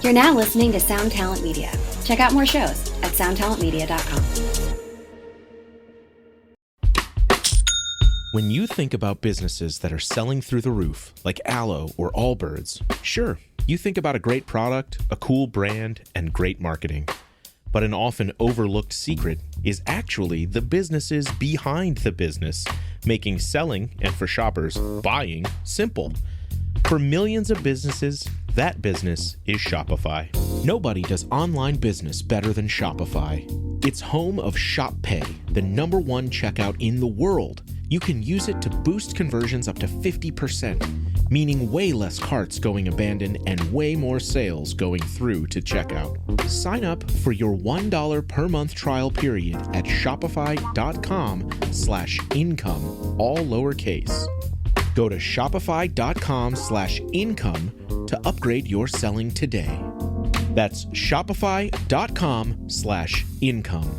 You're now listening to Sound Talent Media. Check out more shows at soundtalentmedia.com. When you think about businesses that are selling through the roof, like Aloe or Allbirds, sure, you think about a great product, a cool brand, and great marketing. But an often overlooked secret is actually the businesses behind the business, making selling, and for shoppers, buying, simple. For millions of businesses, that business is Shopify. Nobody does online business better than Shopify. It's home of Shop Pay, the #1 checkout in the world. You can use it to boost conversions up to 50%, meaning way less carts going abandoned and way more sales going through to checkout. Sign up for your $1 per month trial period at shopify.com/income, all lowercase. Go to shopify.com/income to upgrade your selling today. That's shopify.com/income.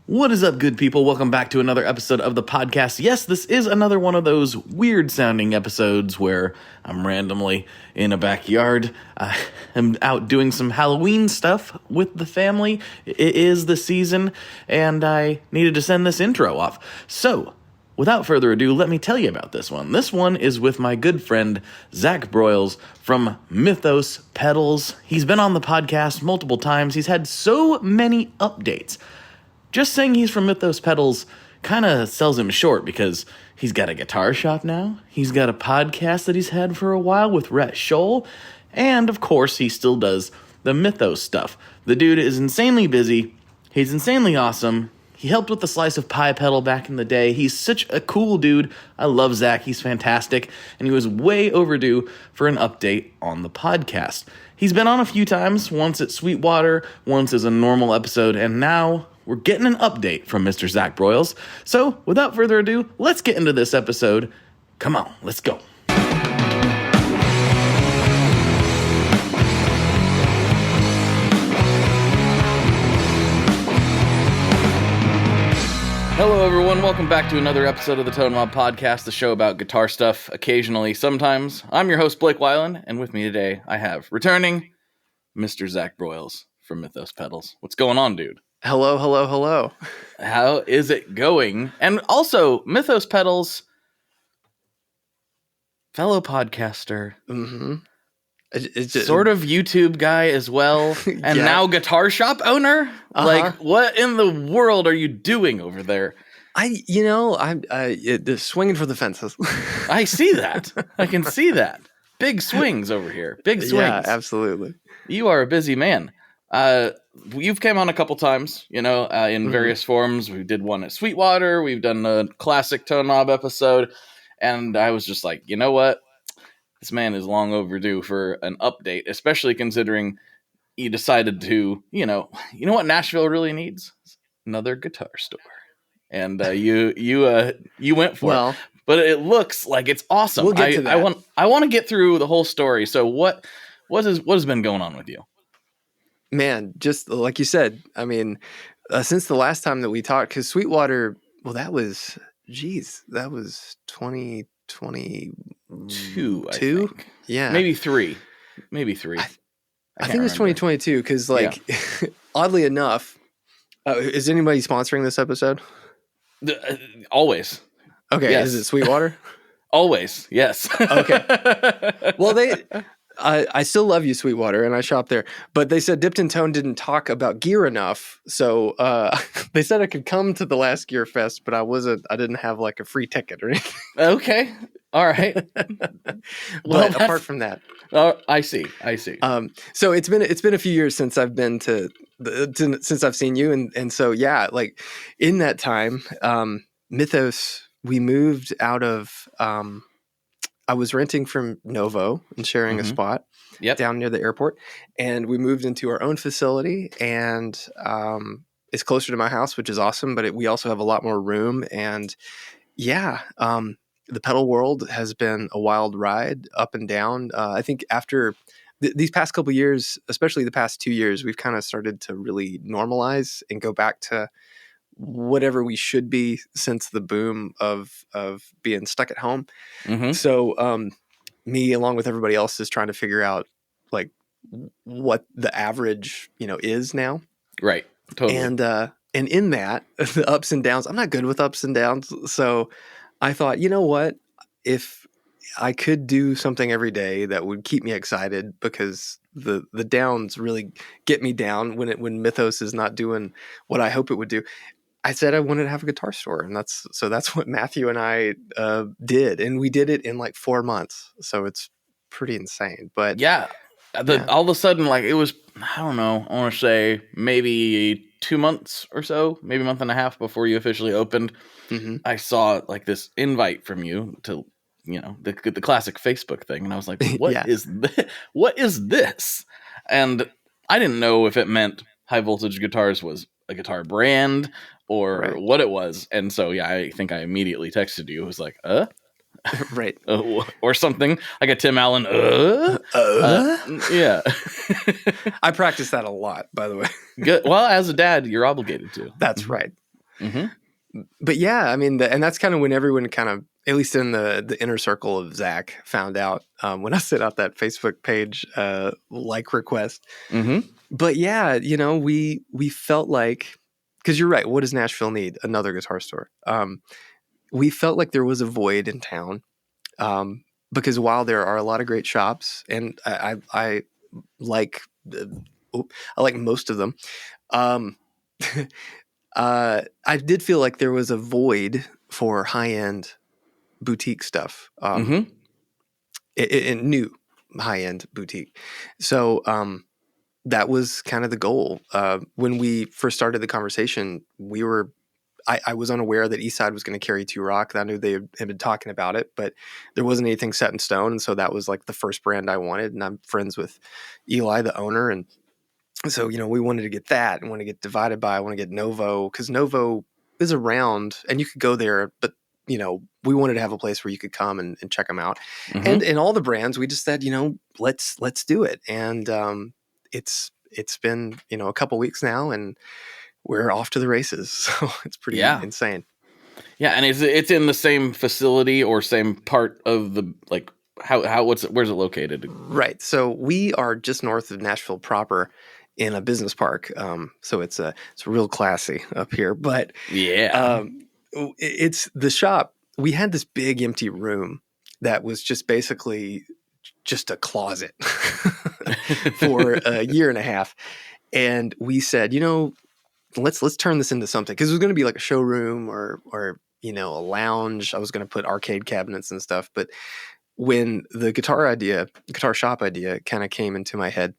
What is up, good people? Welcome back to another episode of the podcast. Yes, this is another one of those weird-sounding episodes where I'm randomly in a backyard. I'm out doing some Halloween stuff with the family. It is the season, and I needed to send this intro off. So, without further ado, let me tell you about this one. This one is with my good friend, Zach Broyles from Mythos Pedals. He's been on the podcast multiple times. He's had so many updates. Just saying he's from Mythos Pedals kind of sells him short because he's got a guitar shop now. He's got a podcast that he's had for a while with Rhett Scholl. And, of course, he still does the Mythos stuff. The dude is insanely busy. He's insanely awesome. He helped with the Slice of Pie pedal back in the day. He's such a cool dude. I love Zach. He's fantastic. And he was way overdue for an update on the podcast. He's been on a few times, once at Sweetwater, once as a normal episode, and now we're getting an update from Mr. Zach Broyles. So, without further ado, let's get into this episode. Come on, let's go. Hello, everyone. Welcome back to another episode of the Tone Mob Podcast, the show about guitar stuff, occasionally, sometimes. I'm your host, Blake Weiland, and with me today, I have returning Mr. Zach Broyles from Mythos Pedals. What's going on, dude? Hello, hello, hello. How is it going? And also, Mythos Pedals, fellow podcaster, It's just, sort of YouTube guy as well, and Yeah. now guitar shop owner? Like, what in the world are you doing over there? I'm swinging for the fences. I see that. I can see that. Big swings over here. Big swings. Yeah, absolutely. You are a busy man. You've came on a couple times, in various forms. We did one at Sweetwater. We've done a classic Tone Mob episode. And I was just like, you know what? This man is long overdue for an update, especially considering you decided to, you know what Nashville really needs? Another guitar store. And you went for it. But it looks like it's awesome. We'll get to that. I want to get through the whole story. So what has been going on with you? Man, just like you said, I mean, since the last time that we talked, because Sweetwater, that was 2022, I think. Yeah. Maybe three. I think it was 2022, because oddly enough, is anybody sponsoring this episode? Always. Okay, Yes. Is it Sweetwater? Always, yes. Okay. Well, I still love you, Sweetwater, and I shop there. But they said Dipped in Tone didn't talk about gear enough, so they said I could come to the last Gear Fest, but I didn't have like a free ticket or anything. Okay, all right. But apart from that, I see. so it's been a few years since I've been since I've seen you, and so yeah, like in that time, Mythos, we moved out of. I was renting from Novo and sharing a spot down near the airport, and we moved into our own facility, and it's closer to my house, which is awesome, but we also have a lot more room, and the pedal world has been a wild ride up and down. I think after these past couple years, especially the past 2 years, we've kind of started to really normalize and go back to whatever we should be since the boom of being stuck at home. So me, along with everybody else, is trying to figure out like what the average, is now. Right. Totally. And in that, the ups and downs, I'm not good with ups and downs. So I thought, you know what? If I could do something every day that would keep me excited, because the downs really get me down when Mythos is not doing what I hope it would do. I said I wanted to have a guitar store, and that's what Matthew and I did, and we did it in like 4 months. So it's pretty insane. But yeah. All of a sudden, like, it was, I don't know, I want to say maybe 2 months or so, maybe a month and a half before you officially opened. Mm-hmm. I saw like this invite from you to, the classic Facebook thing. And I was like, what is this? What is this? And I didn't know if it meant High Voltage Guitars was a guitar brand or what it was. And so, I think I immediately texted you. It was like, right. Or something like a Tim Allen. Yeah. I practice that a lot, by the way. Good. Well, as a dad, you're obligated to. That's right. Mm-hmm. But yeah, I mean, and that's kind of when everyone kind of, at least in the inner circle of Zach, found out when I set out that Facebook page request. Mm-hmm. But yeah, we felt like, because you're right, what does Nashville need? Another guitar store. We felt like there was a void in town, because while there are a lot of great shops, and I like most of them, I did feel like there was a void for high-end boutique stuff, in new high-end boutique. So that was kind of the goal. When we first started the conversation, I was unaware that Eastside was going to carry 2 Rock. I knew they had been talking about it, but there wasn't anything set in stone. And so that was like the first brand I wanted. And I'm friends with Eli, the owner. And so, we wanted to get that and want to get Divided By. I want to get Novo, because Novo is around and you could go there, but we wanted to have a place where you could come and check them out. Mm-hmm. And in all the brands, we just said, let's do it. And it's been, a couple weeks now, and we're off to the races. So it's pretty insane. Yeah. And it's in the same facility or same part of the, like, where's it located? Right. So we are just north of Nashville proper in a business park. So it's real classy up here, but it's the shop. We had this big empty room that was just basically just a closet for a year and a half. And we said, let's turn this into something, because it was going to be like a showroom or a lounge. I was going to put arcade cabinets and stuff. But when the guitar shop idea kind of came into my head,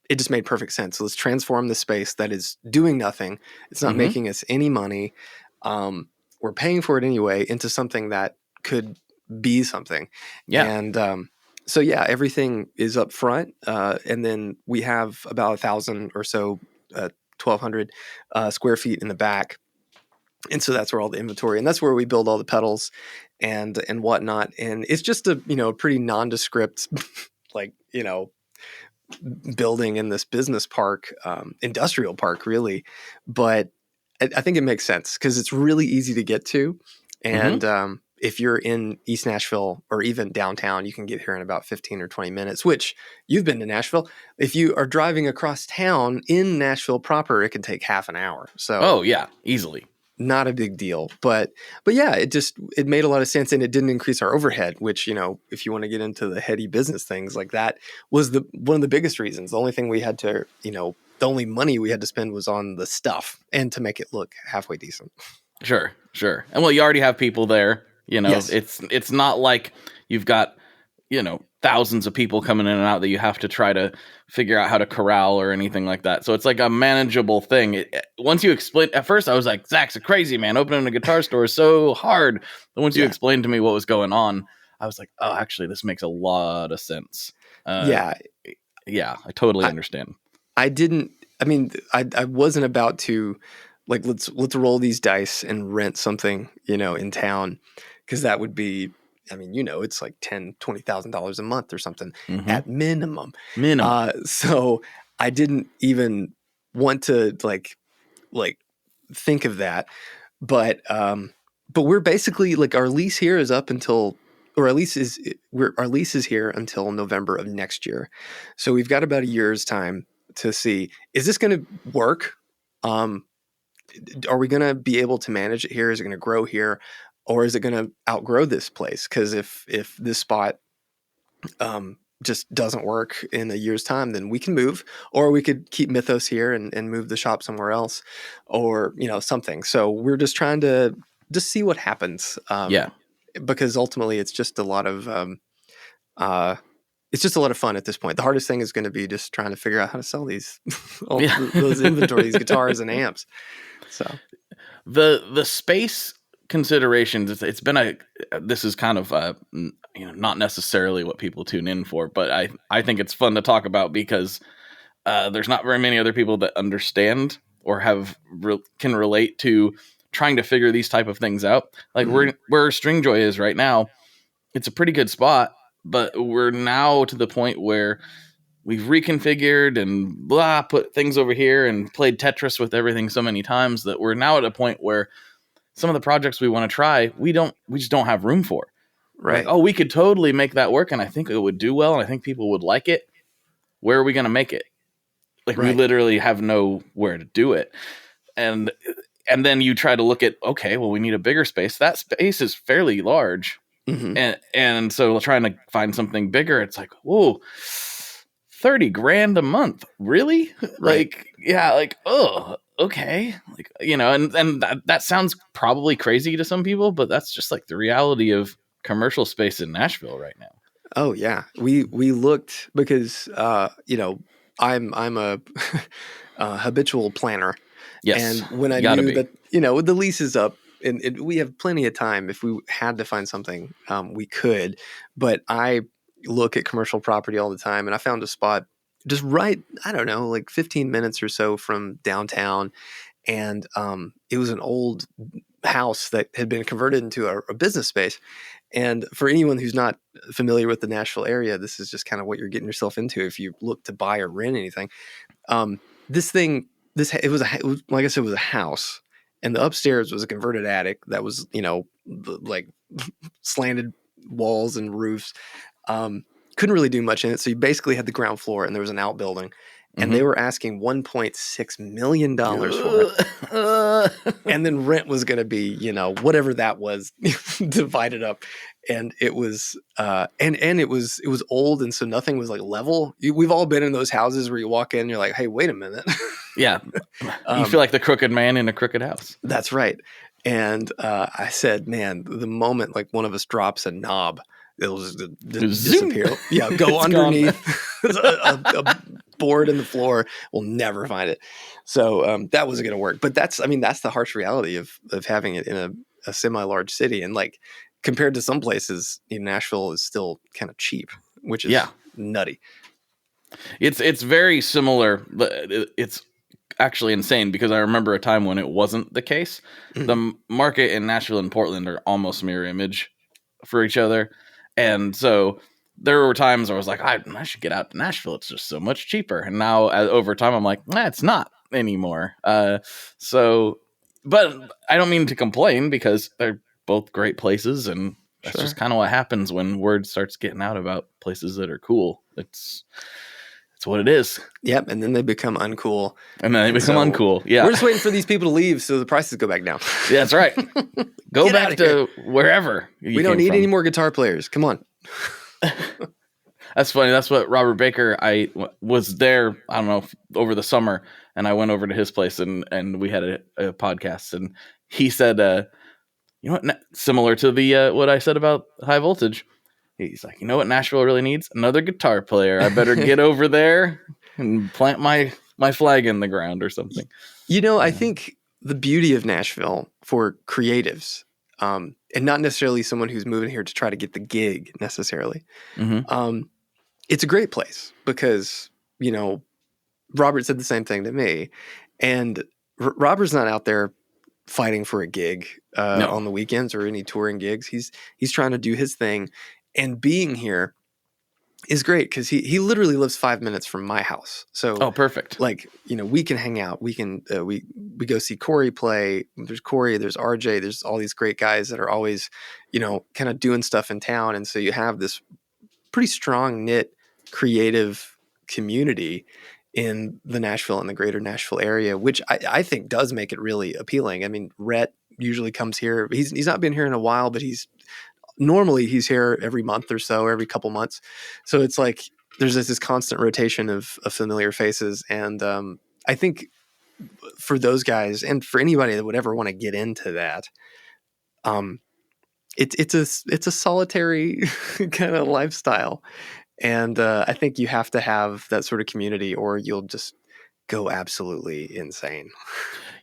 it just made perfect sense. So let's transform the space that is doing nothing. It's not making us any money. We're paying for it anyway, into something that could be something. Yeah. And so everything is up front. And then we have about 1,000 or so 1,200 square feet in the back. And so that's where all the inventory, and that's where we build all the pedals and whatnot. And it's just a, pretty nondescript, building in this business park, industrial park, really. But I think it makes sense because it's really easy to get to. And if you're in East Nashville or even downtown, you can get here in about 15 or 20 minutes, which you've been to Nashville. If you are driving across town in Nashville proper, it can take half an hour. So, easily. Not a big deal. But yeah, it made a lot of sense, and it didn't increase our overhead, which, if you want to get into the heady business things, like that was one of the biggest reasons. The only thing we had to, the only money we had to spend was on the stuff and to make it look halfway decent. Sure. And you already have people there. Yes. It's not like you've got, thousands of people coming in and out that you have to try to figure out how to corral or anything like that. So it's like a manageable thing. Once you explain, at first I was like, Zach's a crazy man. Opening a guitar store is so hard. But once you explained to me what was going on, I was like, oh, actually, this makes a lot of sense. I totally understand. I wasn't about to let's roll these dice and rent something, in town, because that would be, it's like $10,000-$20,000 a month or something at minimum. So I didn't even want to think of that, but we're basically our lease here is up until or our lease is here until November of next year. So we've got about a year's time to see, is this going to work? Are we going to be able to manage it here? Is it going to grow here, or is it going to outgrow this place? Because if this spot just doesn't work in a year's time, then we can move, or we could keep Mythos here and move the shop somewhere else, or something. So we're just trying to just see what happens. Because ultimately it's just a lot of fun at this point. The hardest thing is going to be just trying to figure out how to sell these those inventory, these guitars and amps. So the space considerations, it's been this is kind of not necessarily what people tune in for, but I think it's fun to talk about because there's not very many other people that understand or can relate to trying to figure these type of things out. Like where Stringjoy is right now, it's a pretty good spot, but we're now to the point where we've reconfigured and put things over here and played Tetris with everything so many times that we're now at a point where some of the projects we want to try, we just don't have room for. Right. Like, we could totally make that work, and I think it would do well, and I think people would like it. Where are we going to make it? Like, we literally have nowhere to do it. And then you try to look at, okay, well, we need a bigger space. That space is fairly large. Mm-hmm. And so trying to find something bigger, it's like, whoa, $30,000 a month. Really? Right. Oh, okay. And that sounds probably crazy to some people, but that's just like the reality of commercial space in Nashville right now. Oh yeah. We looked because, I'm a habitual planner. Yes. And when I knew that, the lease is up and we have plenty of time, if we had to find something, we could, but I look at commercial property all the time, and I found a spot just right, I don't know, like 15 minutes or so from downtown. And it was an old house that had been converted into a business space. And for anyone who's not familiar with the Nashville area, this is just kind of what you're getting yourself into if you look to buy or rent anything. It was like I said, it was a house, and the upstairs was a converted attic that was, like slanted walls and roofs. Couldn't really do much in it. So you basically had the ground floor, and there was an outbuilding, and they were asking $1.6 million for it. And then rent was going to be, whatever that was divided up. And it was, it was old. And so nothing was like level. We've all been in those houses where you walk in and you're like, hey, wait a minute. Yeah. You feel like the crooked man in a crooked house. That's right. And I said, man, the moment like one of us drops a knob, it'll just disappear. Yeah, go underneath a board in the floor. We'll never find it. So that wasn't going to work. But that's the harsh reality of having it in a semi-large city. And like compared to some places, Nashville is still kind of cheap, which is nutty. It's very similar. It's actually insane because I remember a time when it wasn't the case. Mm-hmm. The market in Nashville and Portland are almost mirror image for each other. And so there were times where I was like, I should get out to Nashville. It's just so much cheaper. And now over time, I'm like, it's not anymore. But I don't mean to complain because they're both great places. And that's just kind of what happens when word starts getting out about places that are cool. It's what it is. Yep. And then they become uncool. Uncool. Yeah. We're just waiting for these people to leave so the prices go back down. Yeah, that's right. Go back to wherever. We don't need any more guitar players. Come on. That's funny. That's what Robert Baker, I was there, I don't know, over the summer, and I went over to his place and we had a podcast, and he said, similar to the what I said about high voltage. He's like, you know what Nashville really needs? Another guitar player. I better get over there and plant my flag in the ground or something. I think the beauty of Nashville for creatives, and not necessarily someone who's moving here to try to get the gig necessarily. Mm-hmm. It's a great place because, Robert said the same thing to me, and Robert's not out there fighting for a gig on the weekends or any touring gigs. He's trying to do his thing. And being here, is great because he literally lives 5 minutes from my house. So Oh, perfect. like, we can hang out. We can we go see Corey play. There's Corey, there's RJ, there's all these great guys that are always, kind of doing stuff in town. And so you have this pretty strong knit creative community in the Nashville and the greater Nashville area, which I think does make it really appealing. I mean, Rhett usually comes here. He's not been here in a while, but normally he's here every month or so, every couple months. So it's like there's this constant rotation of familiar faces. And I think for those guys and for anybody that would ever want to get into that, it's a solitary kind of lifestyle. And I think you have to have that sort of community or you'll just go absolutely insane.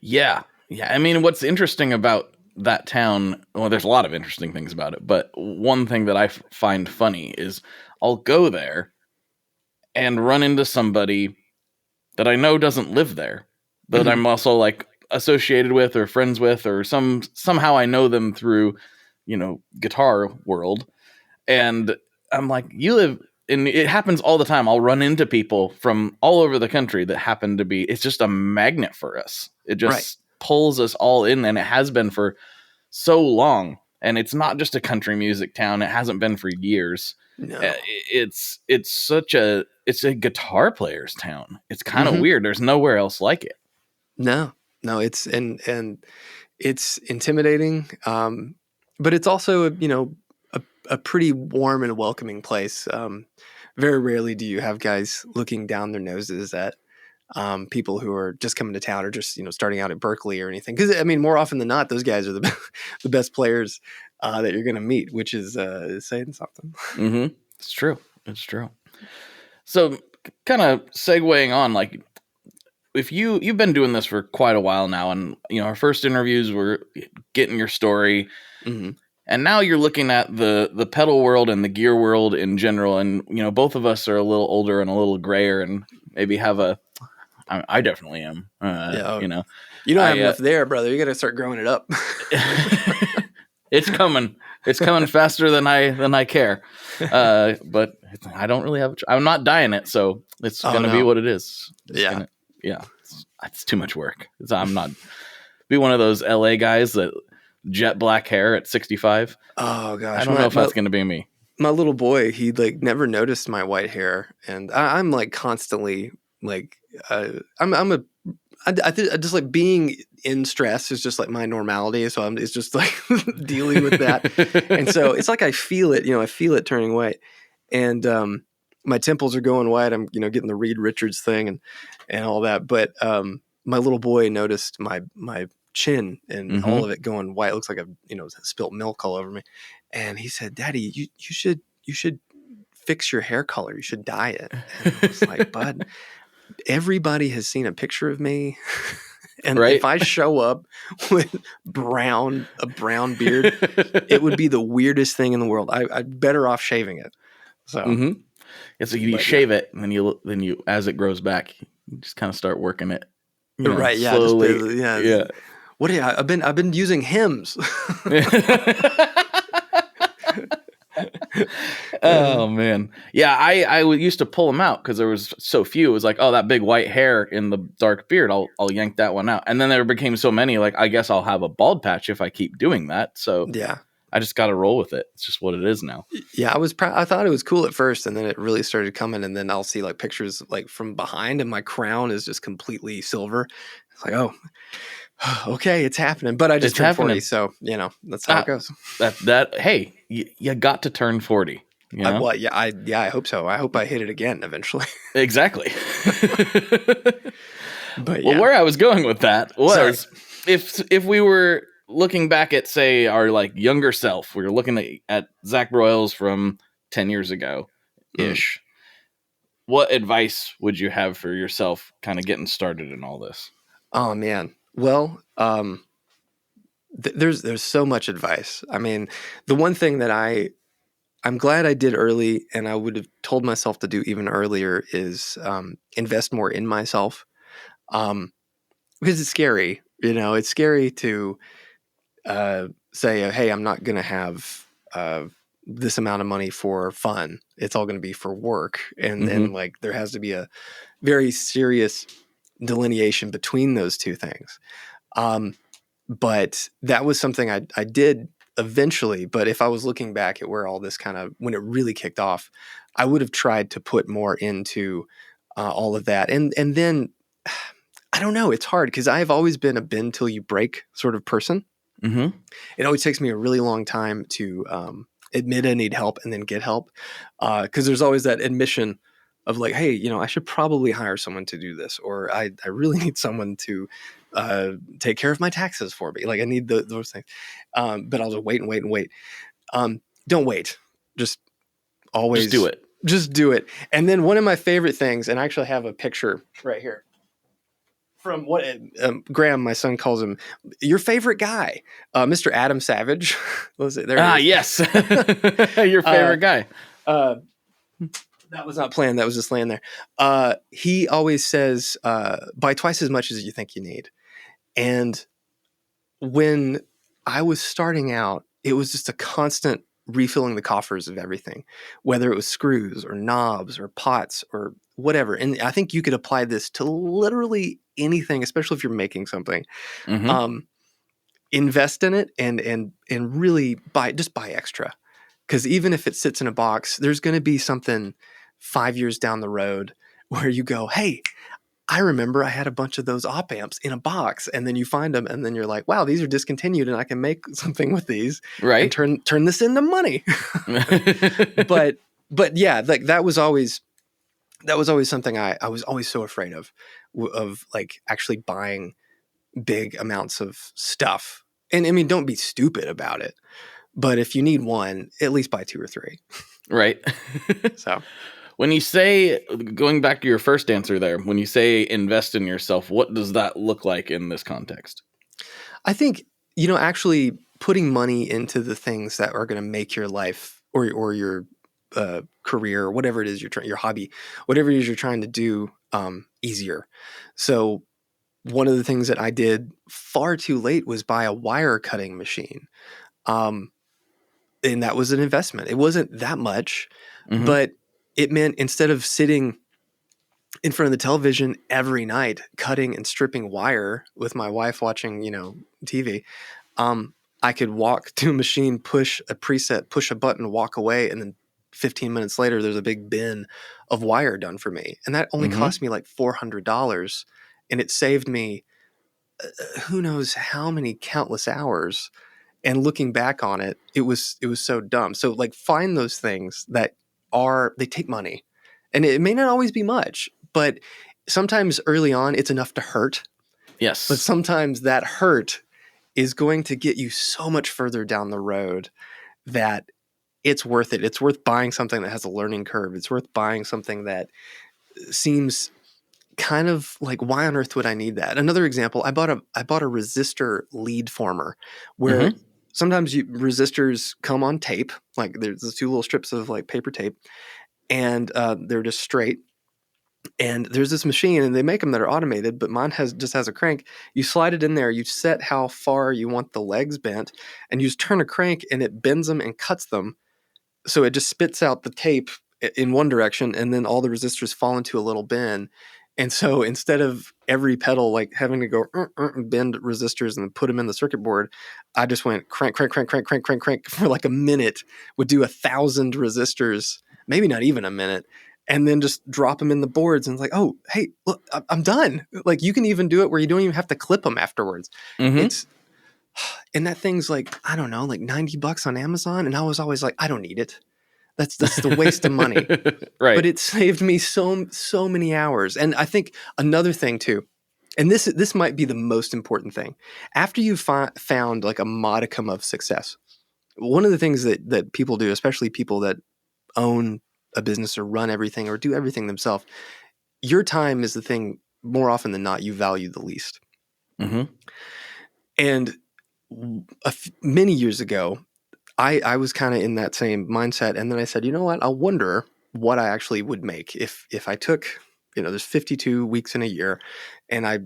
Yeah. Yeah. I mean, what's interesting about that town, well, there's a lot of interesting things about it, but one thing that I find funny is I'll go there and run into somebody that I know doesn't live there, that I'm also like associated with or friends with, or somehow I know them through, guitar world. And I'm like, you live, and it happens all the time. I'll run into people from all over the country that happen to be, it's just a magnet for us. It just pulls us all in, and it has been for so long. And it's not just a country music town. It hasn't been for years. No. It's a guitar player's town. It's kind of weird. There's nowhere else like it. No, it's, and it's intimidating. But it's also, a pretty warm and welcoming place. Very rarely do you have guys looking down their noses at people who are just coming to town or just, starting out at Berkeley or anything. Because, I mean, more often than not, those guys are the best players that you're going to meet, which is saying something. Mm-hmm. It's true. It's true. So kind of segueing on, like, if you've been doing this for quite a while now, and, our first interviews were getting your story. Mm-hmm. And now you're looking at the pedal world and the gear world in general. And, both of us are a little older and a little grayer and maybe have I definitely am. You don't have enough there, brother. You got to start growing it up. It's coming. It's coming faster than I care. But I don't really have, I'm not dying it. So it's going to be what it is. It's too much work. I'm not be one of those LA guys that jet black hair at 65. Oh gosh. I don't know if that's going to be me. My little boy, he like never noticed my white hair. And I'm like constantly like, I just like being in stress is just like my normality. So it's just like dealing with that. And so it's like, I feel it, I feel it turning white, and my temples are going white. I'm, getting the Reed Richards thing and all that. But my little boy noticed my chin and all of it going white. It looks like I've, spilt milk all over me. And he said, "Daddy, you should fix your hair color. You should dye it." And I was like, "Bud, everybody has seen a picture of me, and if I show up with a brown beard, it would be the weirdest thing in the world. I'd better off shaving it." So, so you shave it, and then you as it grows back, you just kind of start working it, right? Yeah, slowly. Yeah. What? I've been using hymns. Oh man, yeah. I used to pull them out because there was so few. It was like, oh, that big white hair in the dark beard. I'll yank that one out. And then there became so many. Like, I guess I'll have a bald patch if I keep doing that. So yeah, I just got to roll with it. It's just what it is now. Yeah, I thought it was cool at first, and then it really started coming. And then I'll see like pictures like from behind, and my crown is just completely silver. It's like, oh. Okay, it's happening, but I just turned 40, so that's how it goes. Hey, you got to turn 40. I hope so. I hope I hit it again eventually. Exactly. But well, where I was going with that was if we were looking back at, say, our like younger self, we were looking at Zach Broyles from 10 years ago ish. What advice would you have for yourself, kind of getting started in all this? Oh man. Well, there's so much advice. I mean, the one thing that I'm glad I did early, and I would have told myself to do even earlier, is invest more in myself. Because it's scary, it's scary to say, hey, I'm not going to have this amount of money for fun. It's all going to be for work. And like, there has to be a very serious delineation between those two things. But that was something I did eventually. But if I was looking back at where all this kind of, when it really kicked off, I would have tried to put more into all of that. And then I don't know, it's hard because I've always been a bend till you break sort of person. Mm-hmm. It always takes me a really long time to admit I need help and then get help. Because there's always that admission of like, hey, I should probably hire someone to do this, or I really need someone to take care of my taxes for me. Like I need those things. But I'll just wait and wait and wait. Don't wait. Just always Just do it. Just do it. And then one of my favorite things, and I actually have a picture right here from what Graham, my son, calls him, your favorite guy, Mr. Adam Savage. What was it? There he is. Yes. Your favorite guy. That was not planned. That was just laying there. He always says, buy twice as much as you think you need. And when I was starting out, it was just a constant refilling the coffers of everything, whether it was screws or knobs or pots or whatever. And I think you could apply this to literally anything, especially if you're making something. Mm-hmm. Invest in it and really buy extra. Because even if it sits in a box, there's going to be something 5 years down the road where you go, hey, I remember I had a bunch of those op amps in a box, and then you find them and then you're like, wow, these are discontinued and I can make something with these, Right. and turn this into money. but yeah, like that was always something I was always so afraid of like actually buying big amounts of stuff. And I mean, don't be stupid about it, but if you need one, at least buy 2 or 3. Right. So when you say, going back to your first answer there, when you say invest in yourself, what does that look like in this context? I think, actually putting money into the things that are going to make your life or your career, whatever it is your hobby, whatever it is you're trying to do, easier. So one of the things that I did far too late was buy a wire cutting machine. And that was an investment. It wasn't that much, but it meant instead of sitting in front of the television every night, cutting and stripping wire with my wife watching, TV, I could walk to a machine, push a preset, push a button, walk away. And then 15 minutes later, there's a big bin of wire done for me. And that only cost me like $400. And it saved me who knows how many countless hours. And looking back on it, it was so dumb. So like find those things that they take money, and it may not always be much, but sometimes early on it's enough to hurt. Yes. But sometimes that hurt is going to get you so much further down the road that it's worth it. It's worth buying something that has a learning curve. It's worth buying something that seems kind of like, why on earth would I need that? Another example, I bought a resistor lead former where sometimes resistors come on tape, like there's those 2 little strips of like paper tape, and they're just straight. And there's this machine, and they make them that are automated, but mine just has a crank. You slide it in there, you set how far you want the legs bent, and you just turn a crank, and it bends them and cuts them. So it just spits out the tape in one direction, and then all the resistors fall into a little bin. And so instead of every pedal like having to go bend resistors and put them in the circuit board, I just went crank for like a minute, would do 1,000 resistors, maybe not even a minute, and then just drop them in the boards. And it's like, oh, hey, look, I'm done. Like you can even do it where you don't even have to clip them afterwards. And that thing's like, I don't know, like $90 on Amazon. And I was always like, I don't need it. That's the waste of money. Right. But it saved me so many hours. And I think another thing too, and this might be the most important thing, after you've found like a modicum of success, one of the things that people do, especially people that own a business or run everything or do everything themselves, your time is the thing more often than not you value the least. And many years ago, I was kind of in that same mindset. And then I said, you know what? I wonder what I actually would make if I took, there's 52 weeks in a year, and I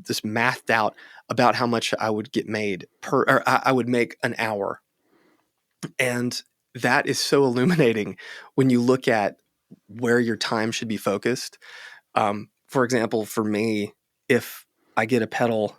just mathed out about how much I would get made or I would make an hour. And that is so illuminating when you look at where your time should be focused. For example, for me, if I get a pedal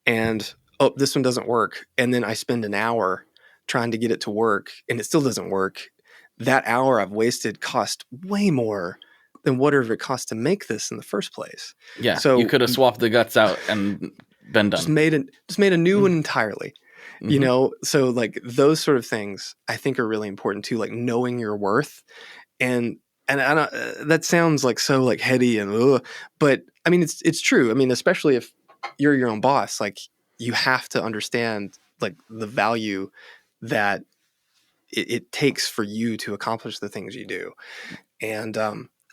and, oh, this one doesn't work, and then I spend an hour trying to get it to work and it still doesn't work, that hour I've wasted cost way more than whatever it cost to make this in the first place. Yeah, So you could have swapped the guts out and been done. Just made a new one entirely. You Mhm. know, so like those sort of things I think are really important too, like knowing your worth. And I don't, that sounds like so like heady and but I mean it's true. I mean, especially if you're your own boss, like you have to understand like the value that it takes for you to accomplish the things you do. And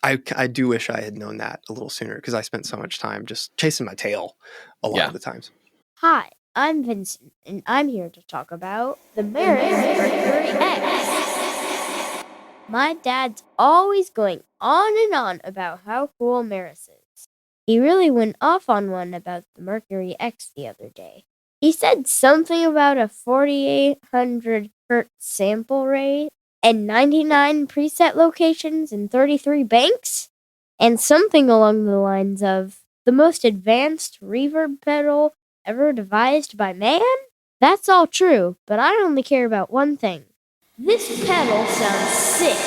I do wish I had known that a little sooner, because I spent so much time just chasing my tail a lot Yeah. of the times. Hi, I'm Vincent, and I'm here to talk about the Maris Mercury X. My dad's always going on about how cool Maris is. He really went off on one about the Mercury X the other day. He said something about a 4800 hertz sample rate and 99 preset locations in 33 banks, and something along the lines of the most advanced reverb pedal ever devised by man? That's all true, but I only care about one thing. This pedal sounds sick.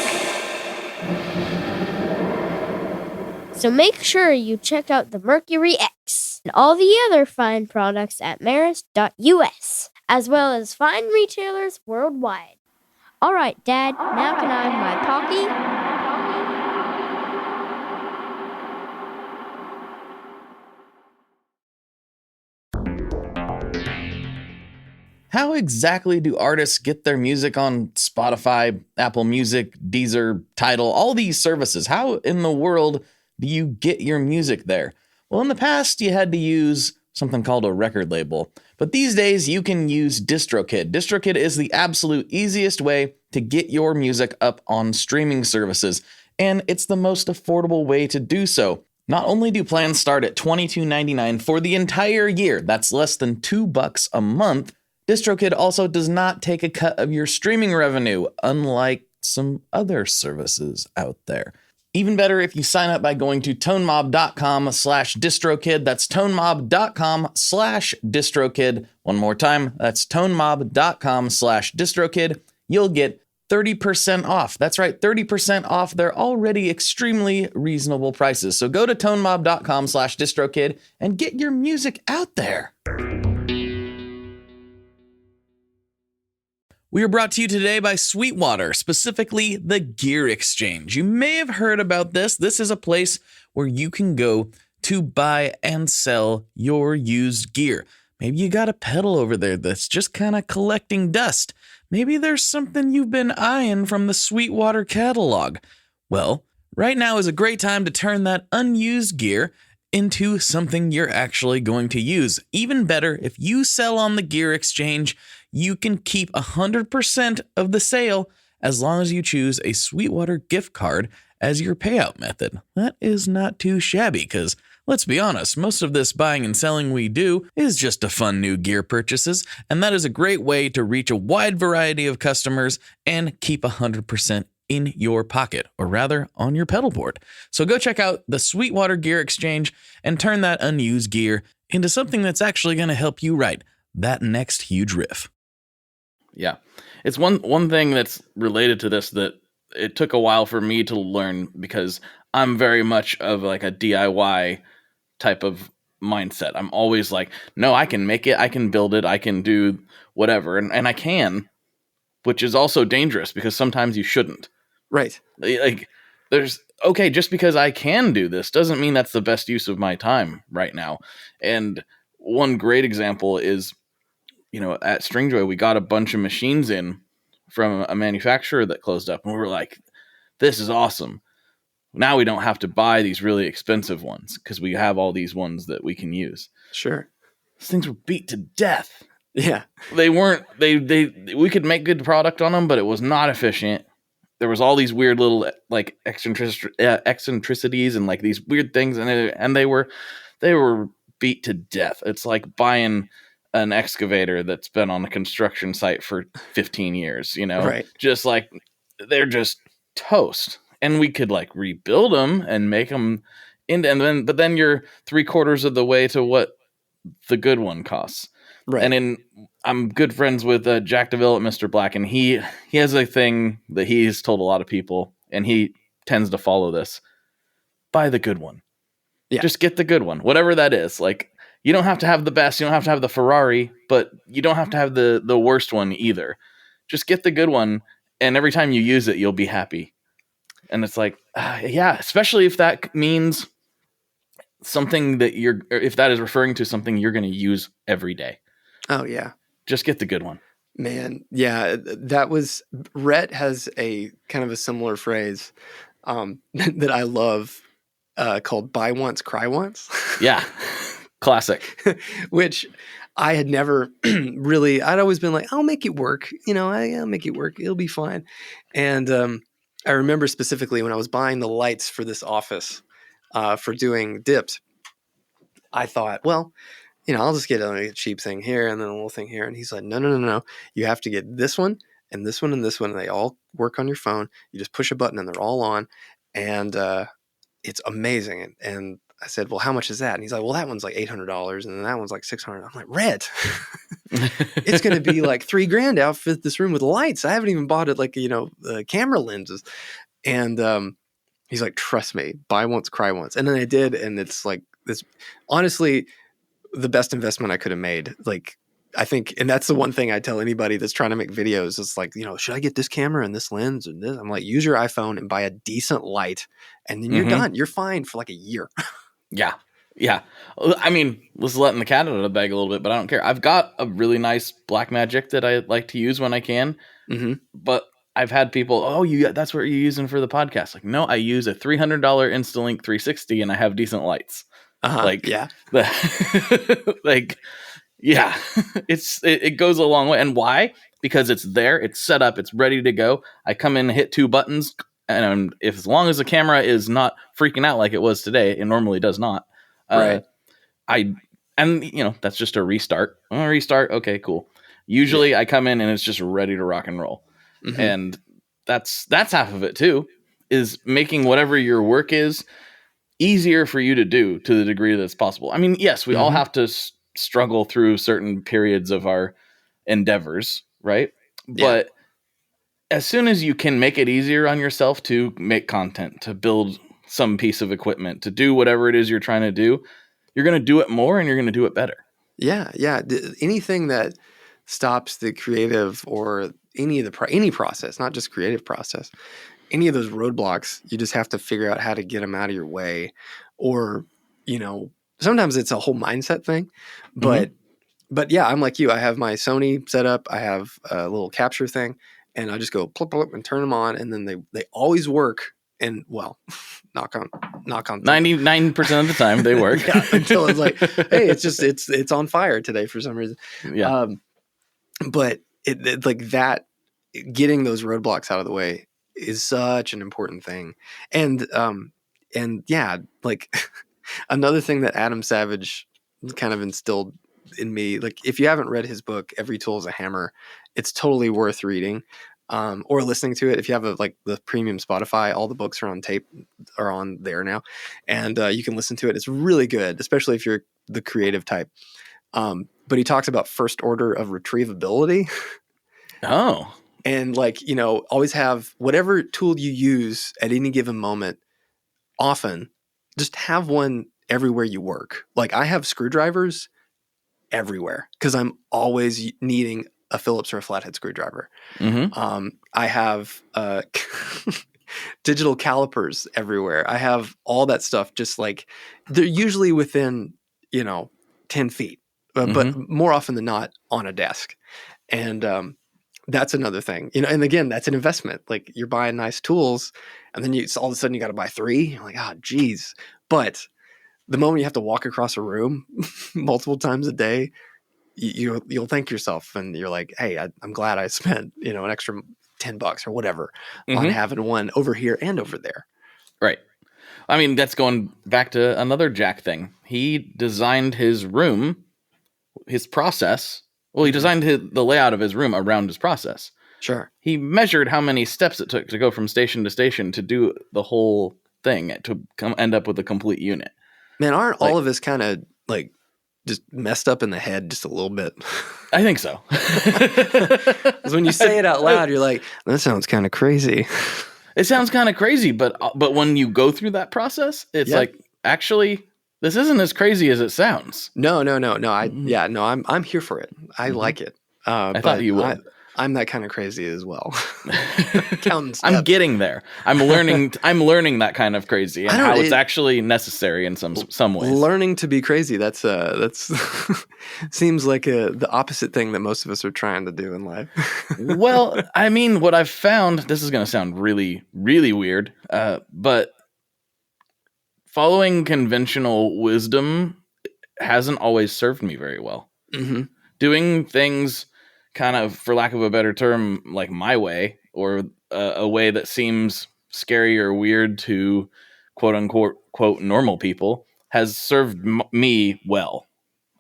So make sure you check out the Mercury X and all the other fine products at maris.us, as well as fine retailers worldwide. All right, Dad, now can I have my Pocky? How exactly do artists get their music on Spotify, Apple Music, Deezer, Tidal, all these services? How in the world do you get your music there? Well, in the past, you had to use something called a record label. But these days, you can use DistroKid. DistroKid is the absolute easiest way to get your music up on streaming services, and it's the most affordable way to do so. Not only do plans start at $22.99 for the entire year, that's less than $2 a month, DistroKid also does not take a cut of your streaming revenue, unlike some other services out there. Even better if you sign up by going to tonemob.com/distrokid. That's tonemob.com/distrokid. One more time, that's tonemob.com/distrokid. You'll get 30% off. That's right, 30% off their already extremely reasonable prices. So go to tonemob.com/distrokid and get your music out there. We are brought to you today by Sweetwater, specifically the Gear Exchange. You may have heard about this. This is a place where you can go to buy and sell your used gear. Maybe you got a pedal over there that's just kind of collecting dust. Maybe there's something you've been eyeing from the Sweetwater catalog. Well, right now is a great time to turn that unused gear into something you're actually going to use. Even better, if you sell on the Gear Exchange, you can keep 100% of the sale as long as you choose a Sweetwater gift card as your payout method. That is not too shabby, because let's be honest, most of this buying and selling we do is just to fund new gear purchases, and that is a great way to reach a wide variety of customers and keep 100% in your pocket, or rather on your pedal board. So go check out the Sweetwater Gear Exchange and turn that unused gear into something that's actually going to help you write that next huge riff. Yeah, it's one thing that's related to this that it took a while for me to learn, because I'm very much of like a DIY type of mindset. I'm always like, no, I can make it, I can build it, I can do whatever, and I can, which is also dangerous because sometimes you shouldn't. Right. Like, just because I can do this doesn't mean that's the best use of my time right now. And one great example is, at Stringjoy, we got a bunch of machines in from a manufacturer that closed up, and we were like, this is awesome. Now we don't have to buy these really expensive ones because we have all these ones that we can use. Sure. These things were beat to death. Yeah. They weren't, we could make good product on them, but it was not efficient. There was all these weird little like eccentricities and like these weird things, and they were beat to death. It's like buying an excavator that's been on a construction site for 15 years, Right. just like they're just toast. And we could like rebuild them and make them but then you're 3/4 of the way to what the good one costs. Right. And I'm good friends with Jack DeVille at Mr. Black, and he has a thing that he's told a lot of people, and he tends to follow this. Buy the good one. Yeah. Just get the good one, whatever that is. Like, you don't have to have the best, you don't have to have the Ferrari, but you don't have to have the worst one either. Just get the good one, and every time you use it, you'll be happy. And it's like, yeah, especially if that means something that if that is referring to something you're going to use every day. Oh yeah. Just get the good one. Man. Yeah. That was, Rhett has a kind of a similar phrase that I love called buy once, cry once. Yeah. Classic. Which I had never really, I'd always been like, I'll make it work. I'll make it work. It'll be fine. And I remember specifically when I was buying the lights for this office for doing dips, I thought, well, I'll just get a cheap thing here and then a little thing here. And he's like, no. You have to get this one and this one and this one. And they all work on your phone. You just push a button and they're all on. And it's amazing. And I said, well, how much is that? And he's like, well, that one's like $800 and then that one's like $600. I'm like, Rhett, it's going to be like $3,000 outfit this room with lights. I haven't even bought it like, camera lenses. And he's like, trust me, buy once, cry once. And then I did. And it's like this, honestly, the best investment I could have made. Like, I think, and that's the one thing I tell anybody that's trying to make videos. It's like, should I get this camera and this lens and this? I'm like, use your iPhone and buy a decent light and then you're done. You're fine for like a year. Yeah. Yeah. I mean, let's letting the cat out of the bag a little bit, but I don't care. I've got a really nice Blackmagic that I like to use when I can, but I've had people, that's what you're using for the podcast. Like, no, I use a $300 Instalink 360 and I have decent lights. Like, yeah. Like, yeah, it goes a long way. And why? Because it's there, it's set up, it's ready to go. I come in, hit 2 buttons, and as long as the camera is not freaking out like it was today, it normally does not. Right. That's just a restart. Restart. Okay, cool. Usually I come in and it's just ready to rock and roll. And that's half of it too, is making whatever your work is easier for you to do to the degree that's possible. I mean, yes, we all have to struggle through certain periods of our endeavors, right? But as soon as you can make it easier on yourself to make content, to build some piece of equipment, to do whatever it is you're trying to do, you're going to do it more and you're going to do it better. Yeah. Yeah. Anything that stops the creative or any process, not just creative process, any of those roadblocks, you just have to figure out how to get them out of your way. Or, sometimes it's a whole mindset thing, but yeah, I'm like you. I have my Sony set up. I have a little capture thing and I just go plop, plop, and turn them on. And then they always work. And well, knock on 99% of the time they work. Yeah, until it's like, hey, it's on fire today for some reason. Yeah. But it like that, getting those roadblocks out of the way is such an important thing. And yeah, like another thing that Adam Savage kind of instilled in me, like if you haven't read his book, Every Tool is a Hammer, it's totally worth reading. Or listening to it. If you have the premium Spotify, all the books are on tape, are on there now, and you can listen to it. It's really good, especially if you're the creative type. But he talks about first order of retrievability. Oh, and always have whatever tool you use at any given moment. Often, just have one everywhere you work. Like I have screwdrivers everywhere because I'm always needing a Phillips or a flathead screwdriver. I have digital calipers everywhere. I have all that stuff. Just like they're usually within 10 feet, but more often than not on a desk. And that's another thing. And again, that's an investment. Like you're buying nice tools, and then all of a sudden you got to buy 3. You're like, oh, geez. But the moment you have to walk across a room multiple times a day, you'll thank yourself, and you're like, hey, I'm glad I spent an extra $10 or whatever on having one over here and over there. Right. I mean, that's going back to another Jack thing. He designed his room his process. Well, he designed the layout of his room around his process. Sure. He measured how many steps it took to go from station to station to do the whole thing to end up with a complete unit. Man, aren't all of us kind of like just messed up in the head just a little bit? I think so. Because when you say it out loud, you're like, that sounds kind of crazy. It sounds kind of crazy, but when you go through that process, it's like, actually, this isn't as crazy as it sounds. No. I'm here for it. I like it. I thought you would. I'm that kind of crazy as well. Counting steps. I'm getting there. I'm learning that kind of crazy and how it's actually necessary in some ways. Learning to be crazy. That's seems like the opposite thing that most of us are trying to do in life. Well, I mean, what I've found, this is going to sound really, really weird, but following conventional wisdom hasn't always served me very well. Mm-hmm. Doing things kind of, for lack of a better term, like my way, or a way that seems scary or weird to quote unquote quote normal people, has served me well.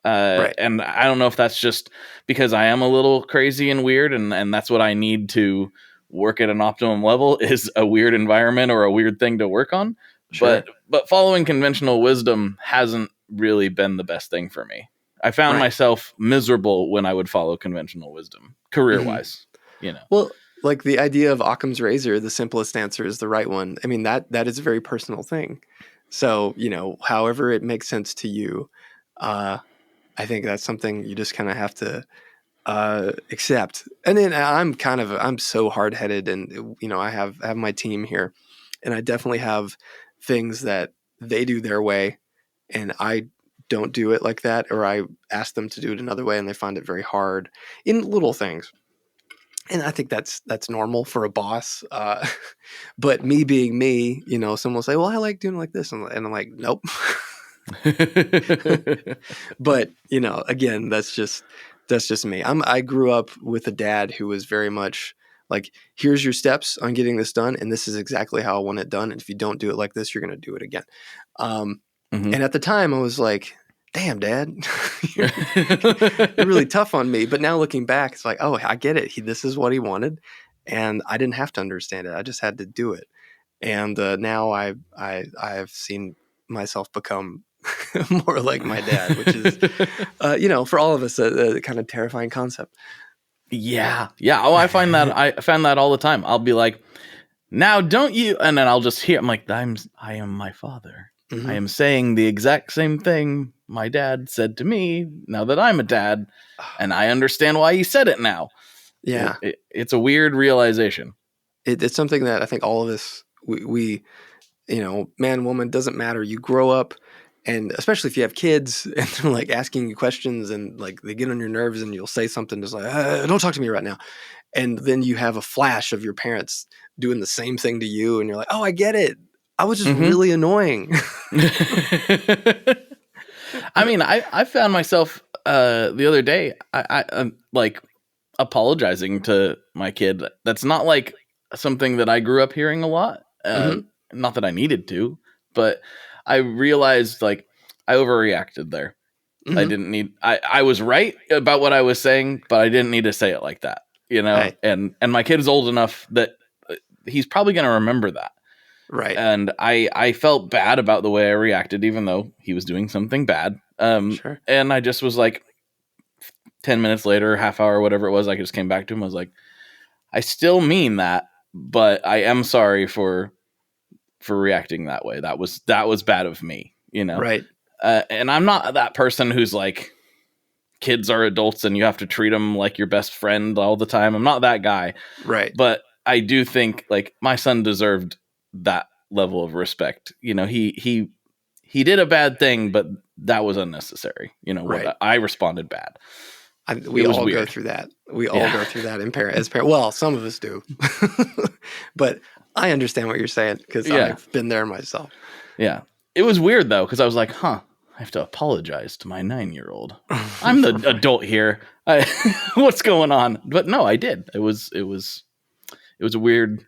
Right. And I don't know if that's just because I am a little crazy and weird, and that's what I need to work at an optimum level, is a weird environment or a weird thing to work on. Sure. But following conventional wisdom hasn't really been the best thing for me. I found myself miserable when I would follow conventional wisdom, career-wise. Well, like the idea of Occam's razor, the simplest answer is the right one. I mean, that is a very personal thing. So, however it makes sense to you, I think that's something you just kind of have to accept. And then I'm so hard-headed, and I have my team here, and I definitely have things that they do their way, and I don't do it like that, or I ask them to do it another way and they find it very hard in little things. And I think that's normal for a boss. But me being me, someone will say, well, I like doing it like this. And I'm like, nope. But, again, that's just me. I grew up with a dad who was very much like, here's your steps on getting this done, and this is exactly how I want it done. And if you don't do it like this, you're going to do it again. And at the time I was like, damn, Dad, you're really tough on me. But now looking back, it's like, oh, I get it. This is what he wanted, and I didn't have to understand it. I just had to do it. And now I've seen myself become more like my dad, which is, for all of us, a kind of terrifying concept. Yeah. Oh, I found that all the time. I'll be like, now don't you? And then I'll just hear, I'm like, I am my father. Mm-hmm. I am saying the exact same thing my dad said to me now that I'm a dad, and I understand why he said it now. Yeah. It's a weird realization. It's something that I think all of us, we man, woman, doesn't matter. You grow up, and especially if you have kids and they're like asking you questions and like they get on your nerves, and you'll say something just like, don't talk to me right now. And then you have a flash of your parents doing the same thing to you, and you're like, oh, I get it. I was just really annoying. I mean, I found myself the other day, I'm like apologizing to my kid. That's not like something that I grew up hearing a lot. Not that I needed to, but I realized like I overreacted there. Mm-hmm. I was right about what I was saying, but I didn't need to say it like that, Right. And my kid is old enough that he's probably going to remember that. Right. And I felt bad about the way I reacted, even though he was doing something bad. Sure. And I just was like, 10 minutes later, half hour, whatever it was, I just came back to him. I was like, I still mean that, but I am sorry for reacting that way. That was bad of me, Right. And I'm not that person who's like, kids are adults and you have to treat them like your best friend all the time. I'm not that guy. Right. But I do think like my son deserved that level of respect. He did a bad thing, but that was unnecessary. Right. I responded bad. We all go through that. We all go through that as parents. Well, some of us do, but I understand what you're saying because I've been there myself. Yeah. It was weird though. Cause I was like, I have to apologize to my 9-year-old. I'm the adult here. What's going on? But no, I did. It was a weird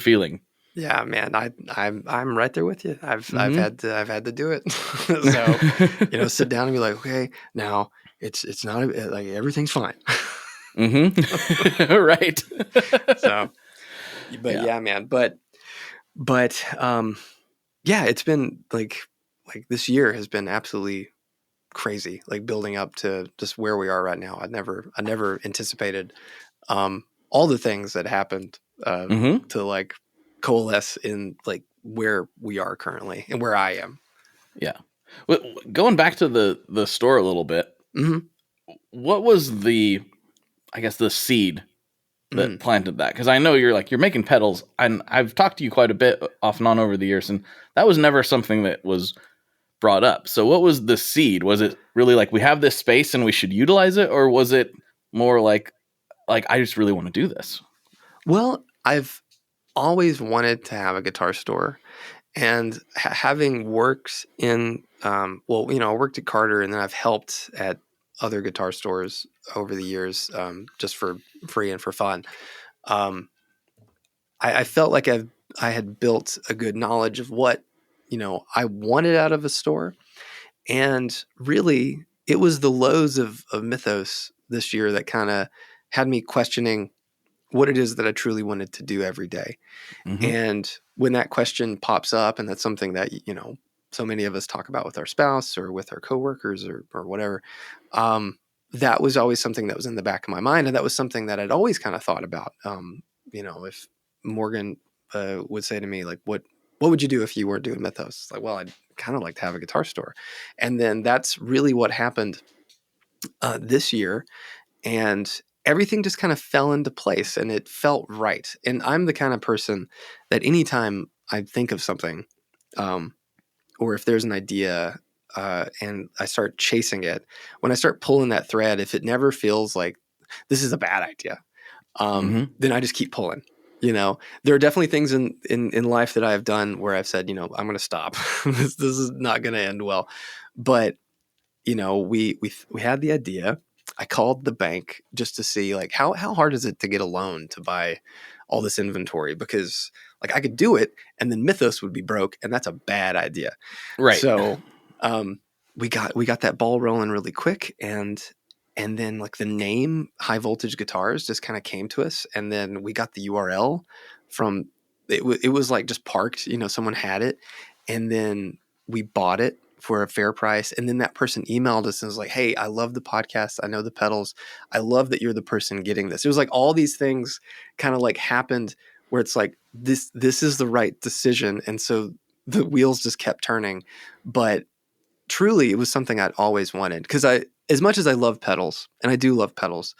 feeling. Yeah, man, I'm right there with you. I've had to do it. So, sit down and be like, okay, now it's not like everything's fine. Mm-hmm. Right. So, but yeah, man. But yeah, it's been like this year has been absolutely crazy, like building up to just where we are right now. I never anticipated all the things that happened to like coalesce in like where we are currently and where I am. Yeah. Well, going back to the store a little bit, what was the seed that planted that? Because I know you're making pedals, and I've talked to you quite a bit off and on over the years, and that was never something that was brought up. So what was the seed? Was it really like, we have this space and we should utilize it, or was it more like I just really want to do this? Well, I've always wanted to have a guitar store, and having worked in I worked at Carter, and then I've helped at other guitar stores over the years, just for free and for fun. I felt like I had built a good knowledge of what I wanted out of a store, and really it was the lows of Mythos this year that kind of had me questioning what it is that I truly wanted to do every day. And when that question pops up, and that's something that, so many of us talk about with our spouse or with our coworkers or whatever, that was always something that was in the back of my mind. And that was something that I'd always kind of thought about. If Morgan would say to me, like, what would you do if you weren't doing Mythos? Like, well, I'd kind of like to have a guitar store. And then that's really what happened this year. And everything just kind of fell into place, and it felt right. And I'm the kind of person that anytime I think of something, or if there's an idea and I start chasing it, when I start pulling that thread, if it never feels like this is a bad idea, then I just keep pulling. There are definitely things in life that I've done where I've said, I'm going to stop. this is not going to end well. But, we had the idea. I called the bank just to see, like, how hard is it to get a loan to buy all this inventory? Because, like, I could do it and then Mythos would be broke, and that's a bad idea. Right. So we got that ball rolling really quick, and then like the name High Voltage Guitars just kind of came to us, and then we got the URL from it was like just parked, someone had it, and then we bought it for a fair price. And then that person emailed us and was like, hey, I love the podcast. I know the pedals. I love that you're the person getting this. It was like all these things kind of like happened where it's like, this is the right decision. And so the wheels just kept turning. But truly, it was something I'd always wanted, because as much as I love pedals, and I do love pedals,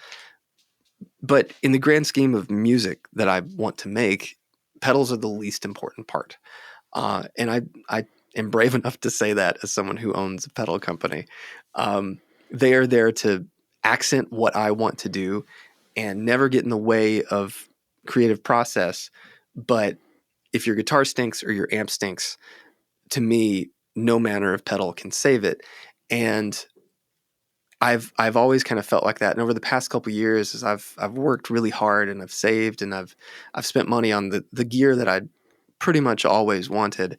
but in the grand scheme of music that I want to make, pedals are the least important part. And I am brave enough to say that as someone who owns a pedal company. They are there to accent what I want to do and never get in the way of creative process. But if your guitar stinks or your amp stinks, to me, no manner of pedal can save it. And I've always kind of felt like that. And over the past couple of years, as I've worked really hard and I've saved and I've spent money on the gear that I pretty much always wanted.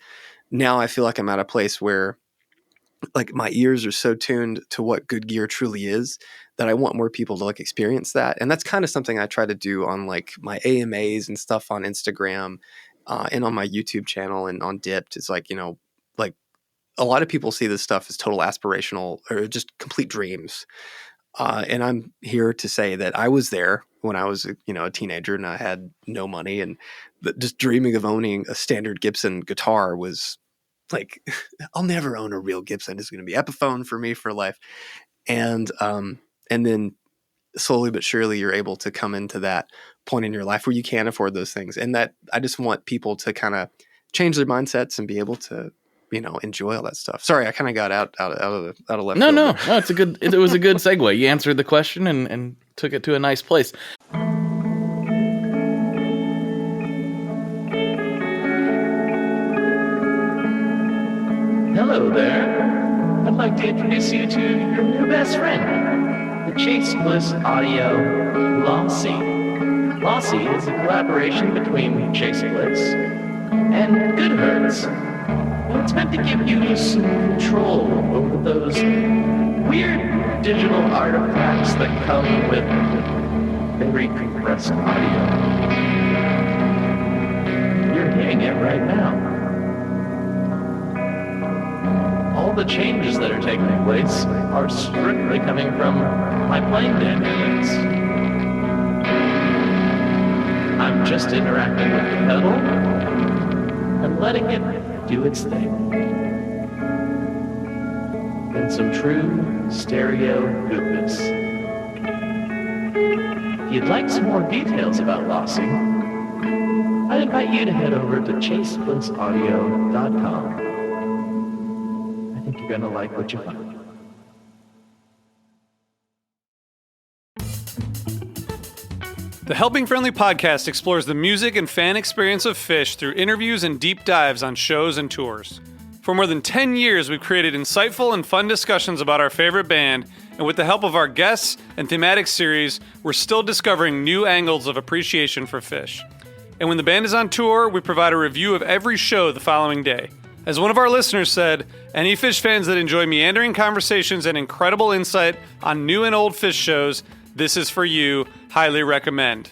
Now I feel like I'm at a place where, like, my ears are so tuned to what good gear truly is that I want more people to like experience that. And that's kind of something I try to do on like my AMAs and stuff on Instagram and on my YouTube channel and on Dipped. It's like, like a lot of people see this stuff as total aspirational or just complete dreams. And I'm here to say that I was there when I was, a teenager and I had no money, and just dreaming of owning a standard Gibson guitar was like, I'll never own a real Gibson. It's going to be Epiphone for me for life. And then slowly but surely you're able to come into that point in your life where you can afford those things. And that I just want people to kind of change their mindsets and be able to, enjoy all that stuff. Sorry, I kind of got out of left field. No. It was a good segue. You answered the question and took it to a nice place. Hello there. I'd like to introduce you to your new best friend, the Chase Bliss Audio Lossy. Lossy is a collaboration between Chase Bliss and Good Hertz. it's meant to give you some control over those weird digital artifacts that come with very compressed audio. You're hearing it right now. All the changes that are taking place are strictly coming from my playing dynamics. I'm just interacting with the pedal and letting it do its thing. In some true stereo goodness. If you'd like some more details about lossing, I'd invite you to head over to chaseblitzaudio.com. I think you're gonna like what you find. The Helping Friendly podcast explores the music and fan experience of Phish through interviews and deep dives on shows and tours. For more than 10 years, we've created insightful and fun discussions about our favorite band, and with the help of our guests and thematic series, we're still discovering new angles of appreciation for Phish. And when the band is on tour, we provide a review of every show the following day. As one of our listeners said, any Phish fans that enjoy meandering conversations and incredible insight on new and old Phish shows, this is for you. Highly recommend.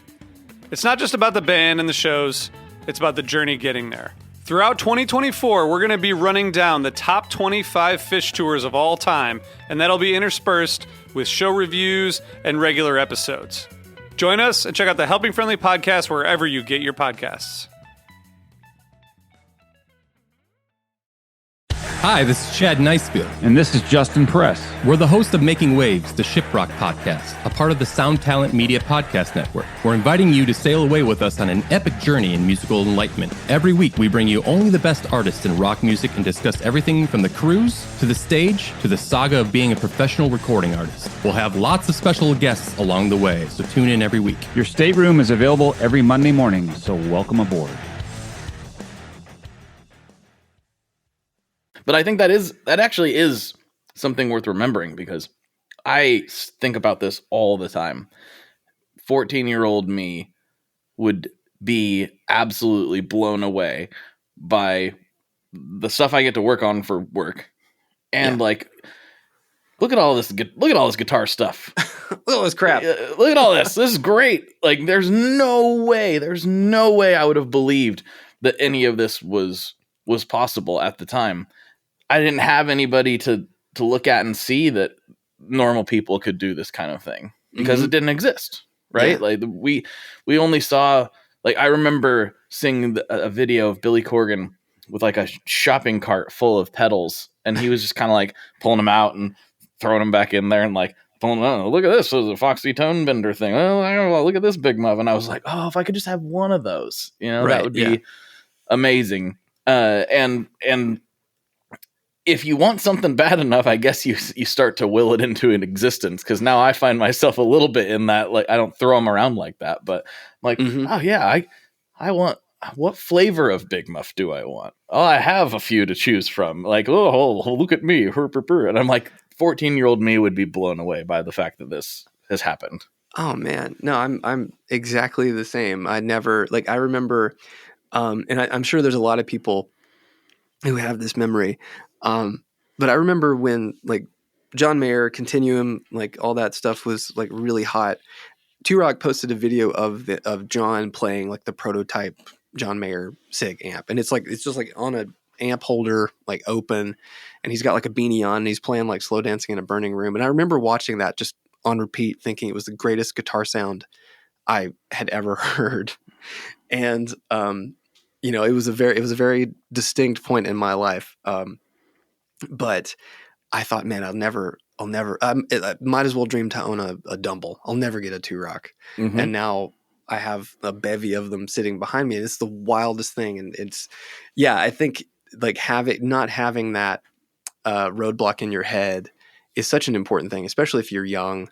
It's not just about the band and the shows, it's about the journey getting there. Throughout 2024, we're going to be running down the top 25 Phish tours of all time, and that'll be interspersed with show reviews and regular episodes. Join us and check out the Helping Friendly podcast wherever you get your podcasts. Hi, this is Chad Nicefield. And this is Justin Press. We're the host of Making Waves, the Shiprock podcast, a part of the Sound Talent Media Podcast Network. We're inviting you to sail away with us on an epic journey in musical enlightenment. Every week, we bring you only the best artists in rock music and discuss everything from the cruise, to the stage, to the saga of being a professional recording artist. We'll have lots of special guests along the way, so tune in every week. Your stateroom is available every Monday morning, so welcome aboard. But I think that actually is something worth remembering, because I think about this all the time. 14-year-old me would be absolutely blown away by the stuff I get to work on for work. And like, look at all this guitar stuff. Look at all this crap. Look at all this. This is great. Like, there's no way I would have believed that any of this was possible at the time. I didn't have anybody to look at and see that normal people could do this kind of thing, because it didn't exist, right? Yeah. Like we only saw, like, I remember seeing a video of Billy Corgan with like a shopping cart full of pedals, and he was just kind of like pulling them out and throwing them back in there and like pulling, oh, look at this, it was a Foxy Tone Bender thing. Oh, look at this big muff. And I was like, oh, if I could just have one of those, that would be amazing. And if you want something bad enough, I guess you start to will it into an existence. Because now I find myself a little bit in that, like, I don't throw them around like that, but I'm like, oh yeah, I want, what flavor of Big Muff do I want? Oh, I have a few to choose from. Like, oh look at me, and I'm like, 14-year-old me would be blown away by the fact that this has happened. Oh man, no, I'm exactly the same. I remember, and I'm sure there's a lot of people who have this memory. But I remember when, like, John Mayer, Continuum, like all that stuff was like really hot. Two Rock posted a video of John playing like the prototype John Mayer SIG amp, and it's just like on a amp holder, like open, and he's got like a beanie on, and he's playing like Slow Dancing in a Burning Room. And I remember watching that just on repeat, thinking it was the greatest guitar sound I had ever heard. And it was a very distinct point in my life. But I thought, man, I'll never, I might as well dream to own a Dumble. I'll never get a Two Rock. Mm-hmm. And now I have a bevy of them sitting behind me. And it's the wildest thing. And I think like not having that roadblock in your head is such an important thing, especially if you're young.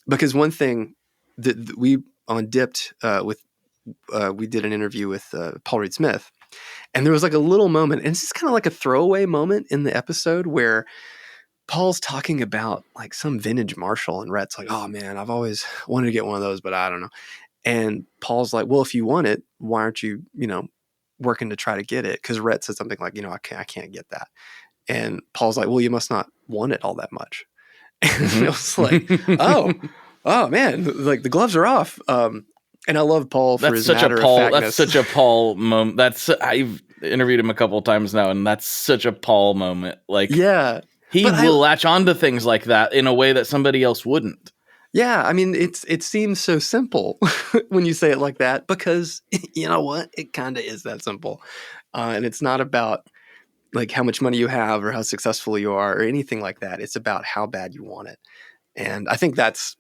Because one thing that we on Dipped we did an interview with Paul Reed Smith. And there was like a little moment, and it's just kind of like a throwaway moment in the episode where Paul's talking about like some vintage Marshall, and Rhett's like, oh man, I've always wanted to get one of those, but I don't know. And Paul's like, well, if you want it, why aren't you, working to try to get it. Cause Rhett said something like, I can't get that. And Paul's like, well, you must not want it all that much. And it was like, oh man, like the gloves are off. And I love Paul for his matter-of-factness. That's such a Paul moment. I've interviewed him a couple of times now, and that's such a Paul moment. Like, yeah, he will latch onto things like that in a way that somebody else wouldn't. Yeah, I mean, it seems so simple when you say it like that, because you know what? It kind of is that simple. And it's not about like how much money you have or how successful you are or anything like that. It's about how bad you want it. And I think that's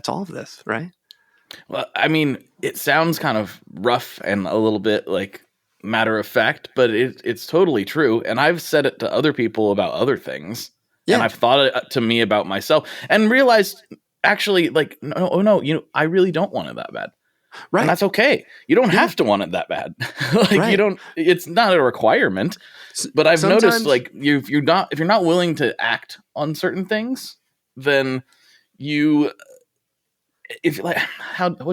all of this, right? Well, I mean, it sounds kind of rough and a little bit like matter of fact, but it's totally true. And I've said it to other people about other things. Yeah. And I've thought it to me about myself and realized actually like, no, I really don't want it that bad. Right. And that's okay. You don't have to want it that bad. Like you don't, it's not a requirement, but I've noticed like if you're not willing to act on certain things, then what's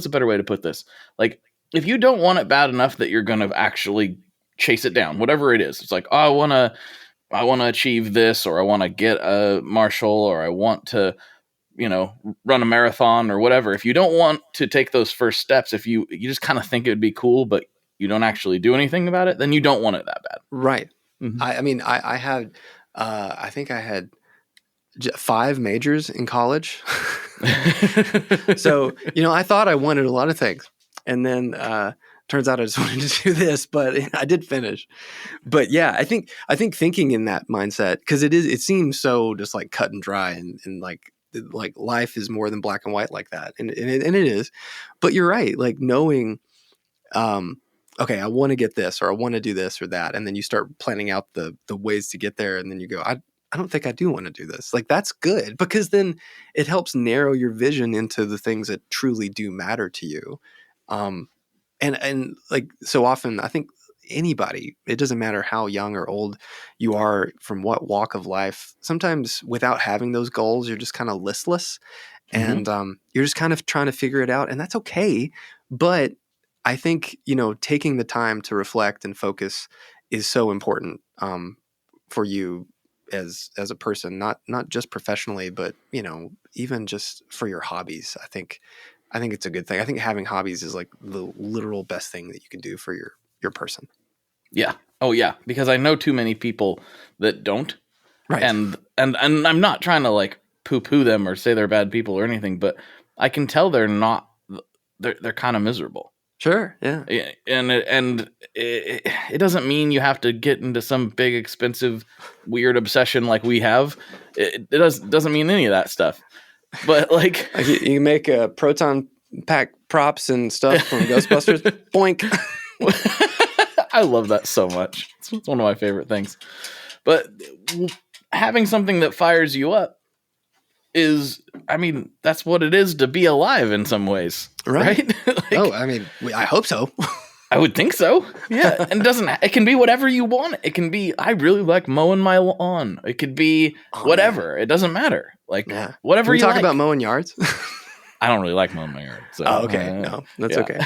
a better way to put this? Like if you don't want it bad enough that you're going to actually chase it down, whatever it is, it's like, oh, I want to achieve this, or I want to get a Marshall, or I want to, run a marathon or whatever. If you don't want to take those first steps, if you just kind of think it would be cool, but you don't actually do anything about it, then you don't want it that bad. Right. Mm-hmm. I think I had 5 majors in college. So, I thought I wanted a lot of things, and then, turns out I just wanted to do this, but I did finish. But yeah, I think thinking in that mindset, because it seems so just like cut and dry and like life is more than black and white like that. And it is, but you're right. Like knowing, okay, I want to get this, or I want to do this or that. And then you start planning out the ways to get there. And then you go, I don't think I do want to do this. Like, that's good, because then it helps narrow your vision into the things that truly do matter to you. And like so often, I think anybody, it doesn't matter how young or old you are, from what walk of life, sometimes without having those goals, you're just kind of listless, and you're just kind of trying to figure it out, and that's okay. But I think, taking the time to reflect and focus is so important for you as a person, not just professionally, but even just for your hobbies. I think it's a good thing. I think having hobbies is like the literal best thing that you can do for your person. Yeah. Oh yeah. Because I know too many people that don't. Right. And I'm not trying to like poo-poo them or say they're bad people or anything, but I can tell they're kind of miserable. Sure. Yeah. And it doesn't mean you have to get into some big, expensive, weird obsession like we have. It doesn't mean any of that stuff. But like you can make a proton pack props and stuff from Ghostbusters. Boink. I love that so much. It's one of my favorite things. But having something that fires you up is, that's what it is to be alive in some ways. Right? I hope so. I would think so. Yeah. And it can be whatever you want. It can be, I really like mowing my lawn. It could be whatever. Man. It doesn't matter. Like whatever you like. Talk about mowing yards. I don't really like mowing my yard. So, okay. No, that's okay.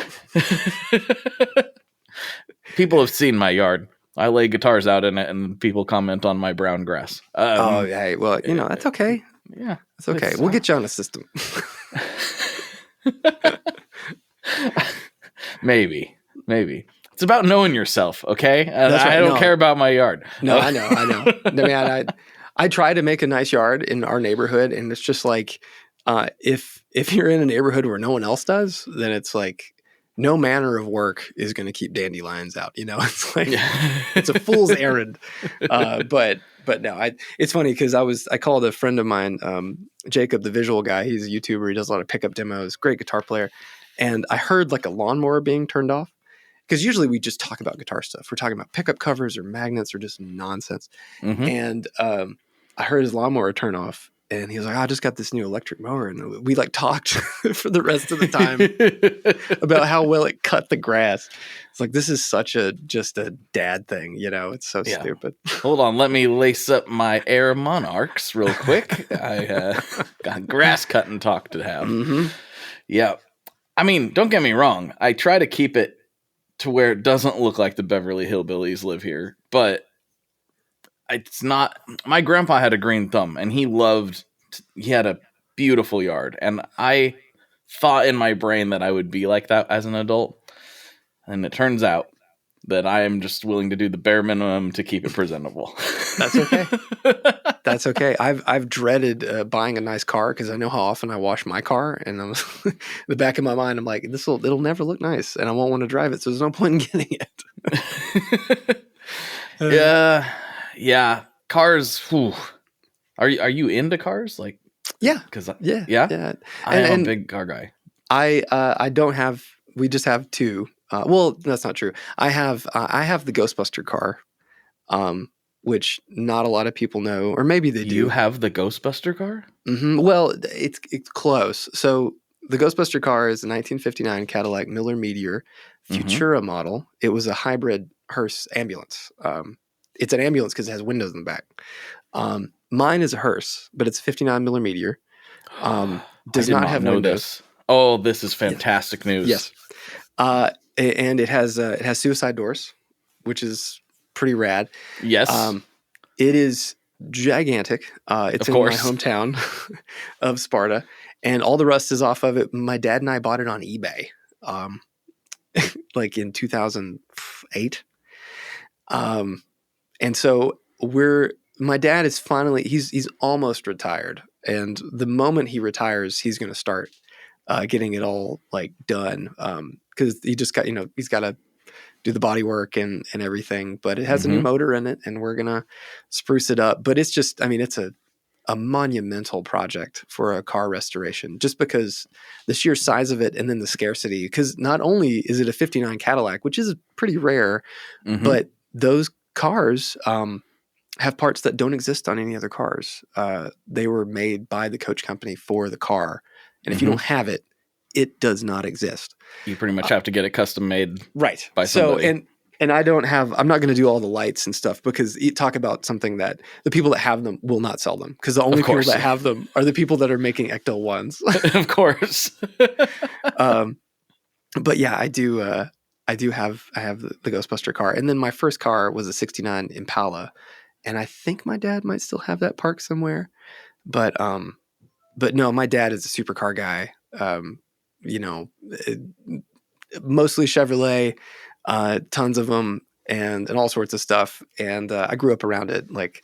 People have seen my yard. I lay guitars out in it, and people comment on my brown grass. Hey, well, that's okay. Yeah, it's okay. We'll get you on a system. Maybe. It's about knowing yourself, okay? And I don't care about my yard. No, I know. Man, I try to make a nice yard in our neighborhood, and it's just like, if you're in a neighborhood where no one else does, then it's like no manner of work is going to keep dandelions out. It's like it's a fool's errand. But no, it's funny because I called a friend of mine, Jacob, the visual guy. He's a YouTuber. He does a lot of pickup demos. Great guitar player. And I heard like a lawnmower being turned off, because usually we just talk about guitar stuff. We're talking about pickup covers or magnets or just nonsense. Mm-hmm. And I heard his lawnmower turn off, and he was like, I just got this new electric mower. And we like talked for the rest of the time about how well it cut the grass. It's like, this is just a dad thing, It's so stupid. Hold on, let me lace up my Air Monarchs real quick. I got grass cutting talk to have. Mm-hmm. Yeah. Don't get me wrong. I try to keep it to where it doesn't look like the Beverly Hillbillies live here, but it's not. My grandpa had a green thumb, and he had a beautiful yard, and I thought in my brain that I would be like that as an adult, and it turns out that I am just willing to do the bare minimum to keep it presentable. That's okay. That's okay. I've dreaded buying a nice car because I know how often I wash my car, and I'm in the back of my mind, I'm like, it'll never look nice, and I won't want to drive it. So there's no point in getting it. Yeah. Cars. Whew. Are you into cars? Like, yeah, because yeah. I'm a big car guy. I don't have. We just have two. Well, that's not true. I have the Ghostbuster car, which not a lot of people know, or maybe they do. You have the Ghostbuster car? Mm-hmm. Well, it's close. So the Ghostbuster car is a 1959 Cadillac Miller Meteor Futura model. It was a hybrid hearse ambulance. It's an ambulance because it has windows in the back. Mine is a hearse, but it's a 59 Miller Meteor. Does not have windows. This. Oh, this is fantastic news. Yes. And it has suicide doors, which is pretty rad. Yes. It is gigantic. It's in my hometown of Sparta, and all the rust is off of it. My dad and I bought it on eBay, like in 2008. And so my dad is finally, he's almost retired. And the moment he retires, he's going to start getting it all like done. Cause he just got, he's got to do the body work and everything, but it has a new motor in it, and we're going to spruce it up. But it's just, it's a monumental project for a car restoration, just because the sheer size of it and then the scarcity, because not only is it a 59 Cadillac, which is pretty rare, but those cars have parts that don't exist on any other cars. They were made by the coach company for the car. And if you don't have it, it does not exist. You pretty much have to get it custom made. Right. By somebody. So, and I'm not going to do all the lights and stuff, because you talk about something that the people that have them will not sell them, because the only people that have them are the people that are making Ecto ones. Of course. But yeah, I have the Ghostbuster car. And then my first car was a 69 Impala, and I think my dad might still have that parked somewhere. But no, my dad is a supercar guy. Mostly Chevrolet, tons of them, and all sorts of stuff. And I grew up around it, like,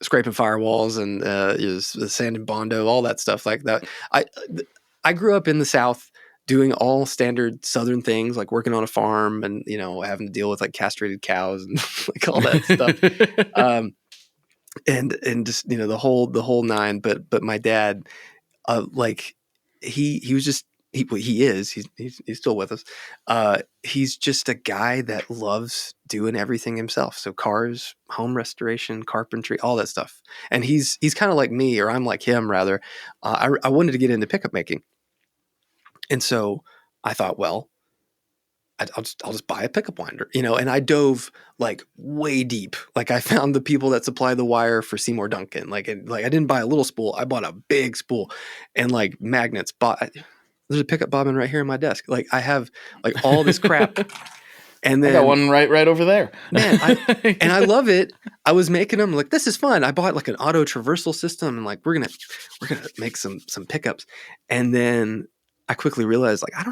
scraping firewalls and sand and Bondo, all that stuff like that. I grew up in the South doing all standard Southern things, like working on a farm and, having to deal with like castrated cows and like all that stuff. And just, the whole nine. But my dad, he was just, he's still with us. He's just a guy that loves doing everything himself. So cars, home restoration, carpentry, all that stuff. And he's kind of like me, or I'm like him rather. I wanted to get into pickup making. And so I thought, well, I'll just buy a pickup winder, and I dove like way deep. Like I found the people that supply the wire for Seymour Duncan. Like I didn't buy a little spool. I bought a big spool, and like magnets. There's a pickup bobbin right here in my desk. Like I have like all this crap. And then I got one right over there. Man, I love it. I was making them like, this is fun. I bought like an auto traversal system, and like we're gonna make some pickups. And then I quickly realized, like, I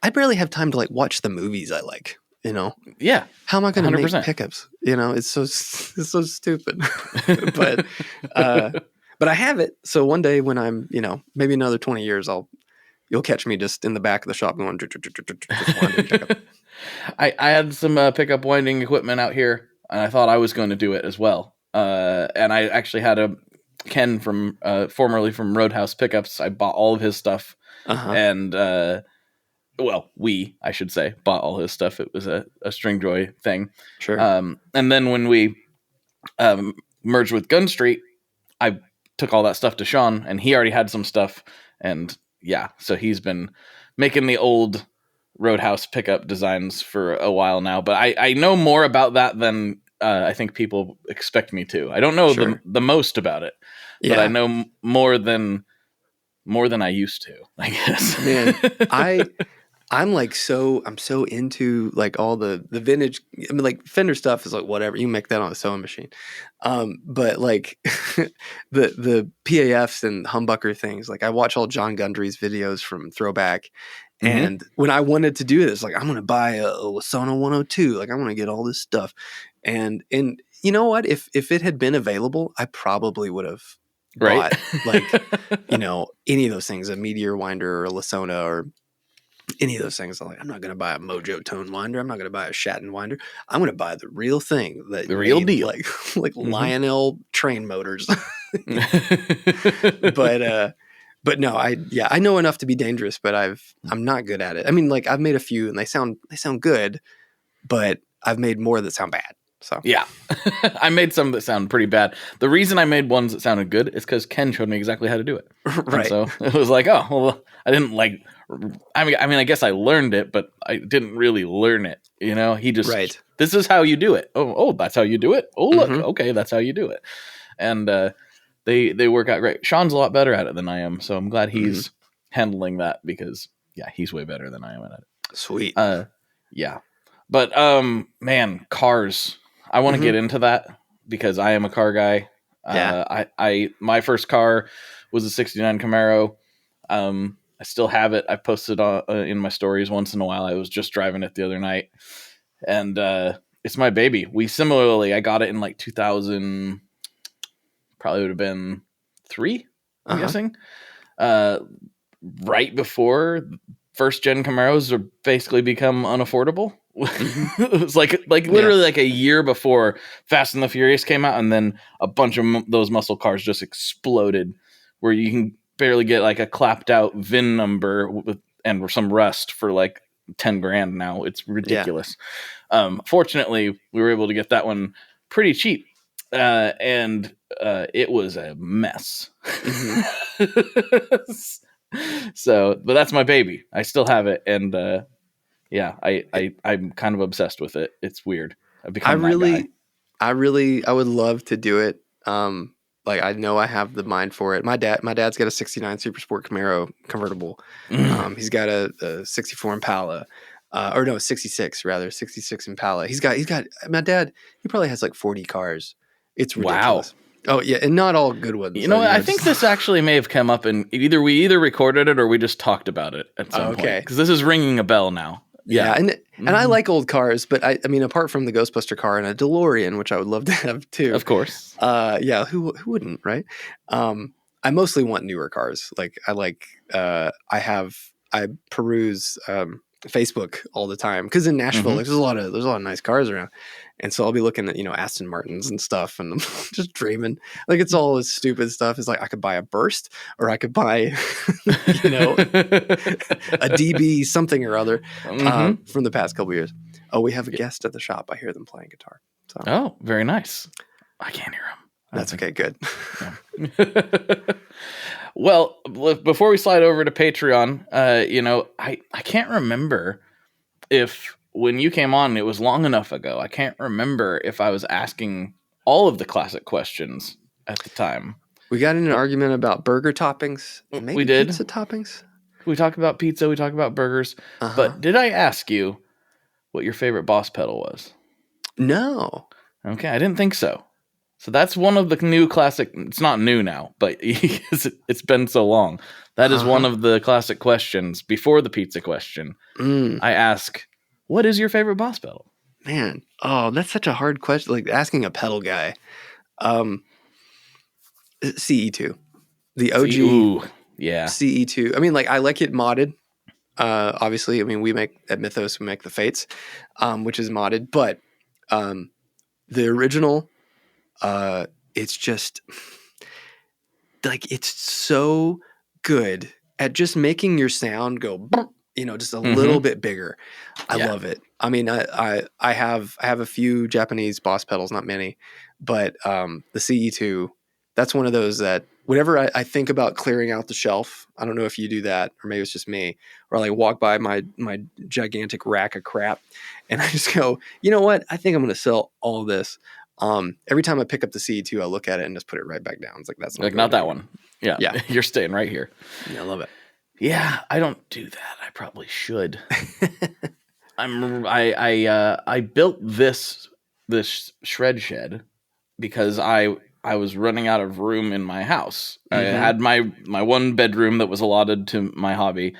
barely have time to like watch the movies I like, Yeah. How am I going to 100%. make pickups? It's so stupid. but I have it. So one day when I'm, maybe another 20 years, you'll catch me just in the back of the shop going, just winding pickup. I had some pickup winding equipment out here, and I thought I was going to do it as well. And I actually had a Ken from formerly from Roadhouse Pickups. I bought all of his stuff, and I should say, bought all his stuff. It was a String Joy thing. Sure. And then when we merged with Gun Street, I took all that stuff to Sean, and he already had some stuff. And yeah, so he's been making the old Roadhouse pickup designs for a while now. But I know more about that than I think people expect me to. I don't know the most about it, but I know more than I used to, I guess. Man, I'm so into like all the vintage. I mean, like Fender stuff is like whatever, you make that on a sewing machine. But like the PAFs and humbucker things, like I watch all John Gundry's videos from Throwback. And when I wanted to do this, like I'm gonna buy a Lasona 102, like I want to get all this stuff. And you know what? If it had been available, I probably would have bought like any of those things, a Meteor winder or a Lasona or any of those things. I'm like, I'm not going to buy a Mojo Tone winder. I'm not going to buy a Shatton winder. I'm going to buy the real thing, the real deal, like Lionel train motors. But no, I know enough to be dangerous, but I'm not good at it. I mean, like I've made a few and they sound good, but I've made more that sound bad. So yeah, I made some that sound pretty bad. The reason I made ones that sounded good is because Ken showed me exactly how to do it. Right. And so it was like, oh, well, I didn't like. I mean, I guess I learned it, but I didn't really learn it. He just this is how you do it. Oh, that's how you do it. Oh, look, okay, that's how you do it. And they work out great. Sean's a lot better at it than I am, so I'm glad he's handling that because he's way better than I am at it. Sweet. Yeah, but man, cars. I want to get into that because I am a car guy. I my first car was a '69 Camaro. I still have it. I posted in my stories once in a while. I was just driving it the other night, and it's my baby. I got it in like 2000. Probably would have been 3. I'm guessing. Right before first gen Camaros are basically become unaffordable. It was like literally like a year before Fast and the Furious came out, and then a bunch of those muscle cars just exploded, where you can barely get like a clapped out VIN number and some rust for like 10 grand now. It's ridiculous. Fortunately, we were able to get that one pretty cheap, and it was a mess. So, but that's my baby. I still have it, and I'm kind of obsessed with it. It's weird. I would love to do it. Like I know I have the mind for it. My dad's got a '69 Super Sport Camaro convertible. He's got a '64 Impala, or no, '66 rather, '66 Impala. He's got. My dad. He probably has like 40 cars. It's ridiculous. Wow. Oh yeah, and not all good ones. I think this actually may have come up, and we either recorded it or we just talked about it at some point. Because this is ringing a bell now. Yeah, and I like old cars, but I mean, apart from the Ghostbuster car and a DeLorean, which I would love to have too. Of course. Who wouldn't, right? I mostly want newer cars. Like I peruse Facebook all the time because in Nashville there's a lot of nice cars around, and so I'll be looking at Aston Martins and stuff, and I'm just dreaming. Like it's all this stupid stuff. It's like I could buy a Burst, or I could buy a DB something or other from the past couple years. Oh, we have a guest at the shop. I hear them playing guitar. So. Oh, very nice. I can't hear them. That's okay. Good. Well, before we slide over to Patreon, I can't remember if when you came on, it was long enough ago. I can't remember if I was asking all of the classic questions at the time. We got in an argument about burger toppings. Maybe we did. Pizza toppings. We talked about pizza. We talked about burgers. But did I ask you what your favorite Boss pedal was? No. Okay, I didn't think so. So that's one of the new classic. It's not new now, but it's been so long. That is one of the classic questions before the pizza question. I ask, what is your favorite Boss pedal? Man, that's such a hard question. Like asking a pedal guy. CE2, the OG. Ooh, yeah. CE2. I mean, like I like it modded. Obviously, I mean, we make at Mythos, we make the Fates, which is modded, but the original. It's just like it's so good at just making your sound go, just a little bit bigger. I love it. I mean, I have a few Japanese Boss pedals, not many, but the CE2, that's one of those that whenever I think about clearing out the shelf, I don't know if you do that or maybe it's just me, or I like walk by my gigantic rack of crap and I just go, you know what? I think I'm going to sell all of this. Every time I pick up the CE2, I look at it and just put it right back down. It's like, that's not that one. Yeah. You're staying right here. Yeah. I love it. Yeah, I don't do that. I probably should. I built this shred shed because I was running out of room in my house. I had my one bedroom that was allotted to my hobby,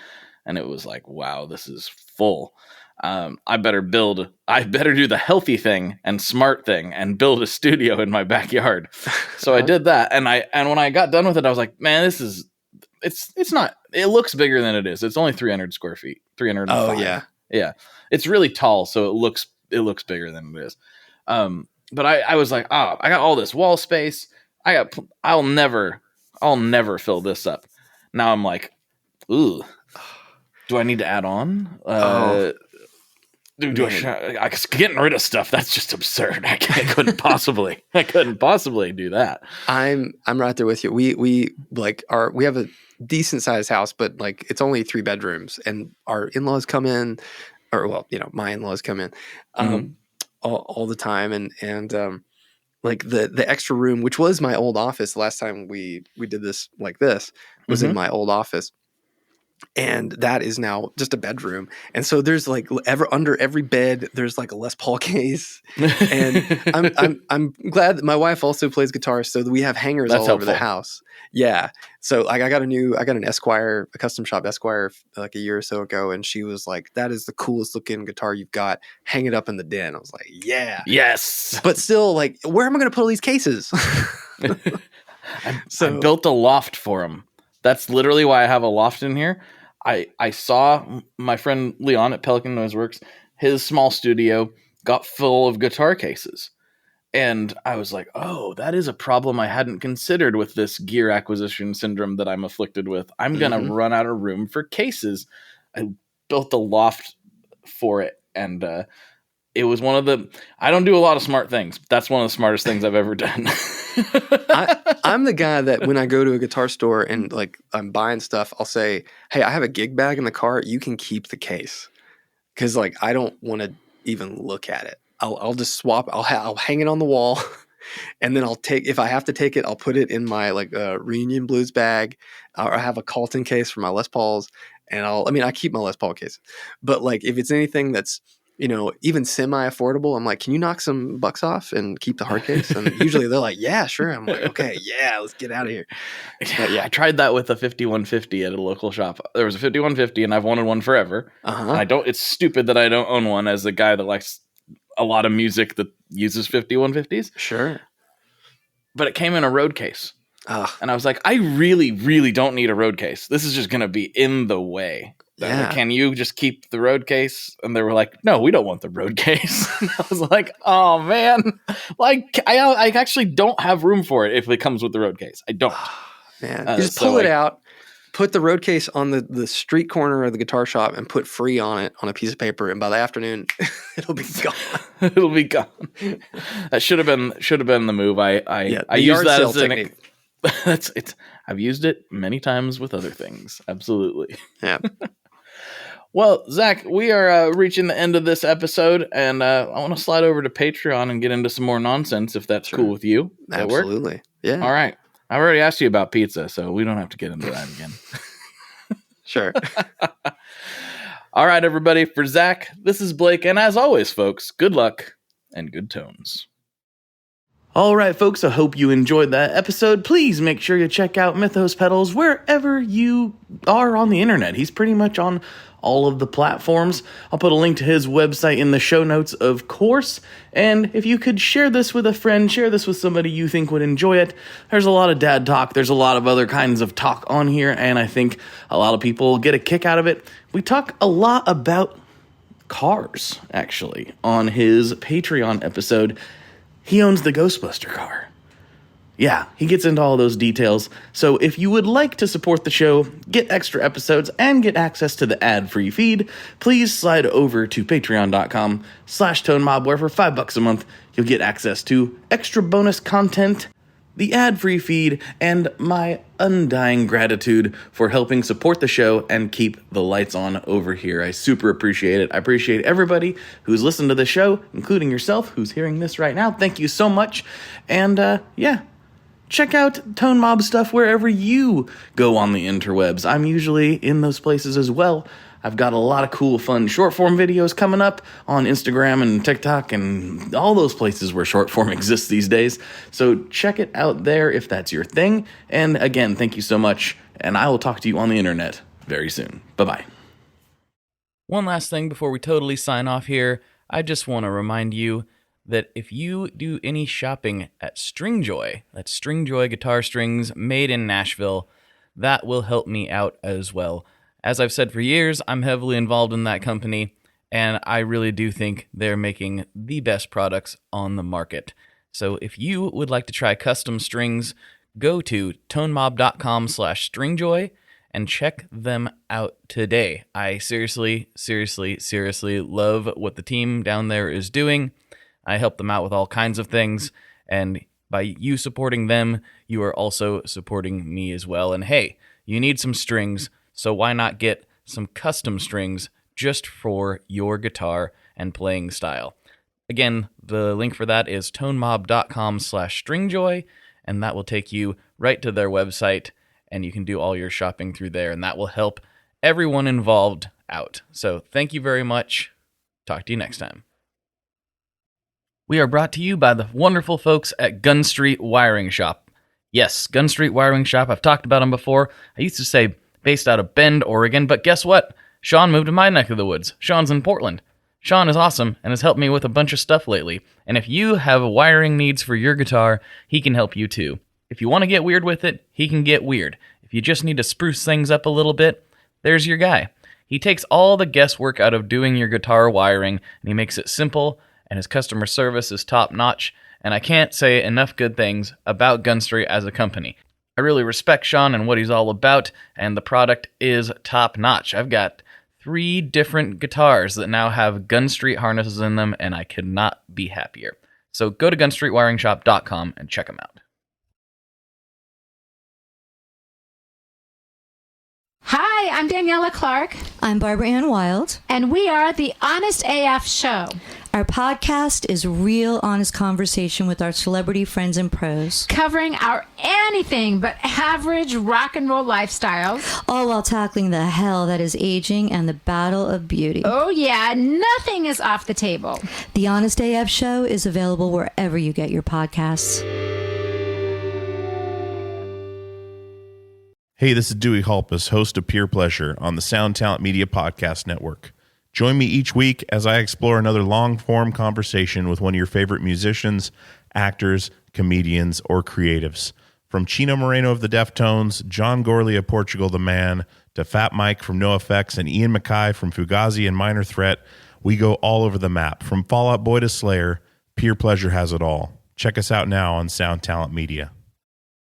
and it was like, wow, this is full. I better do the healthy thing and smart thing and build a studio in my backyard. So I did that, and when I got done with it, I was like, man, it's not. It looks bigger than it is. It's only 300 square feet. 305. Oh Yeah. It's really tall, so it looks bigger than it is. But I was like, I got all this wall space. I'll never fill this up. Now I'm like, ooh, do I need to add on? Getting rid of stuff, that's just absurd. I couldn't possibly do that. I'm right there with you. We have a decent sized house, but like it's only 3 bedrooms, and our in-laws come in, or well, my in-laws come in all the time, and like the extra room, which was my old office. The last time we did this like this was in my old office. And that is now just a bedroom. And so there's like under every bed, there's like a Les Paul case. And I'm glad that my wife also plays guitar, so that we have hangers all over the house. Yeah. So like I got an Esquire, a custom shop Esquire like a year or so ago, and she was like, "That is the coolest looking guitar you've got. Hang it up in the den." I was like, "Yeah, yes." But still, like, where am I going to put all these cases? I built a loft for them. That's literally why I have a loft in here. I saw my friend Leon at Pelican Noise Works, his small studio got full of guitar cases. And I was like, oh, that is a problem I hadn't considered with this gear acquisition syndrome that I'm afflicted with. I'm going to run out of room for cases. I built a loft for it. And it was I don't do a lot of smart things. But that's one of the smartest things I've ever done. I'm the guy that when I go to a guitar store and like I'm buying stuff, I'll say, "Hey, I have a gig bag in the car. You can keep the case," because like I don't want to even look at it. I'll just swap. I'll hang it on the wall, and then if I have to take it, I'll put it in my like Reunion Blues bag, or I have a Colton case for my Les Pauls, and I keep my Les Paul case, but like if it's anything that's even semi-affordable, I'm like, can you knock some bucks off and keep the hard case? And usually they're like, yeah, sure. I'm like, okay, yeah, let's get out of here. But yeah, I tried that with a 5150 at a local shop. There was a 5150 and I've wanted one forever. And it's stupid that I don't own one as a guy that likes a lot of music that uses 5150s. Sure. But it came in a road case. And I was like, I really, really don't need a road case. This is just going to be in the way. Yeah. Can you just keep the road case? And they were like, no, we don't want the road case. And I was like, oh man, like I actually don't have room for it if it comes with the road case. I don't. Man, you just pull it out, put the road case on the street corner of the guitar shop, and put free on it on a piece of paper. And by the afternoon, it'll be gone. It'll be gone. That should have been the move. I use that as technique. That's it. I've used it many times with other things. Absolutely. Yeah. Well, Zach, we are reaching the end of this episode, and I want to slide over to Patreon and get into some more nonsense, if that's cool with you. Absolutely. Yeah. All right. I've already asked you about pizza, so we don't have to get into that again. Sure. All right, everybody. For Zach, this is Blake, and as always, folks, good luck and good tones. All right, folks, I hope you enjoyed that episode. Please make sure you check out Mythos Pedals wherever you are on the internet. He's pretty much on all of the platforms. I'll put a link to his website in the show notes, of course. And if you could share this with a friend, share this with somebody you think would enjoy it. There's a lot of dad talk. There's a lot of other kinds of talk on here, and I think a lot of people get a kick out of it. We talk a lot about cars, actually, on his Patreon episode. He owns the Ghostbuster car. Yeah, he gets into all those details. So if you would like to support the show, get extra episodes, and get access to the ad-free feed, please slide over to patreon.com/tonemob, where for $5 a month, you'll get access to extra bonus content, the ad-free feed, and my undying gratitude for helping support the show and keep the lights on over here. I super appreciate it. I appreciate everybody who's listened to the show, including yourself, who's hearing this right now. Thank you so much. And yeah, check out Tone Mob stuff wherever you go on the interwebs. I'm usually in those places as well. I've got a lot of cool, fun short-form videos coming up on Instagram and TikTok and all those places where short-form exists these days. So check it out there if that's your thing. And again, thank you so much, and I will talk to you on the internet very soon. Bye-bye. One last thing before we totally sign off here. I just want to remind you that if you do any shopping at Stringjoy, that's Stringjoy guitar strings made in Nashville, that will help me out as well. As I've said for years, I'm heavily involved in that company, and I really do think they're making the best products on the market. So if you would like to try custom strings, go to tonemob.com/stringjoy and check them out today. I seriously love what the team down there is doing. I help them out with all kinds of things, and by you supporting them, you are also supporting me as well. And hey, you need some strings, so why not get some custom strings just for your guitar and playing style? Again, the link for that is tonemob.com/stringjoy, and that will take you right to their website, and you can do all your shopping through there, and that will help everyone involved out. So thank you very much. Talk to you next time. We are brought to you by the wonderful folks at Gun Street Wiring Shop. Yes, Gun Street Wiring Shop. I've talked about them before. I used to say based out of Bend, Oregon, but guess what? Sean moved to my neck of the woods. Sean's in Portland. Sean is awesome and has helped me with a bunch of stuff lately. And if you have wiring needs for your guitar, he can help you too. If you want to get weird with it, he can get weird. If you just need to spruce things up a little bit, there's your guy. He takes all the guesswork out of doing your guitar wiring, and he makes it simple, and his customer service is top-notch, and I can't say enough good things about Gun Street as a company. I really respect Sean and what he's all about, and the product is top-notch. I've got 3 different guitars that now have Gun Street harnesses in them, and I could not be happier. So go to gunstreetwiringshop.com and check them out. Hi, I'm Daniela Clark. I'm Barbara Ann Wild. And we are the Honest AF Show. Our podcast is real honest conversation with our celebrity friends and pros. Covering our anything but average rock and roll lifestyles. All while tackling the hell that is aging and the battle of beauty. Oh yeah, nothing is off the table. The Honest AF Show is available wherever you get your podcasts. Hey, this is Dewey Halpus, host of Peer Pleasure on the Sound Talent Media Podcast Network. Join me each week as I explore another long-form conversation with one of your favorite musicians, actors, comedians, or creatives. From Chino Moreno of the Deftones, John Gorley of Portugal the Man, to Fat Mike from NoFX and Ian Mackay from Fugazi and Minor Threat, we go all over the map. From Fall Out Boy to Slayer, Peer Pleasure has it all. Check us out now on Sound Talent Media.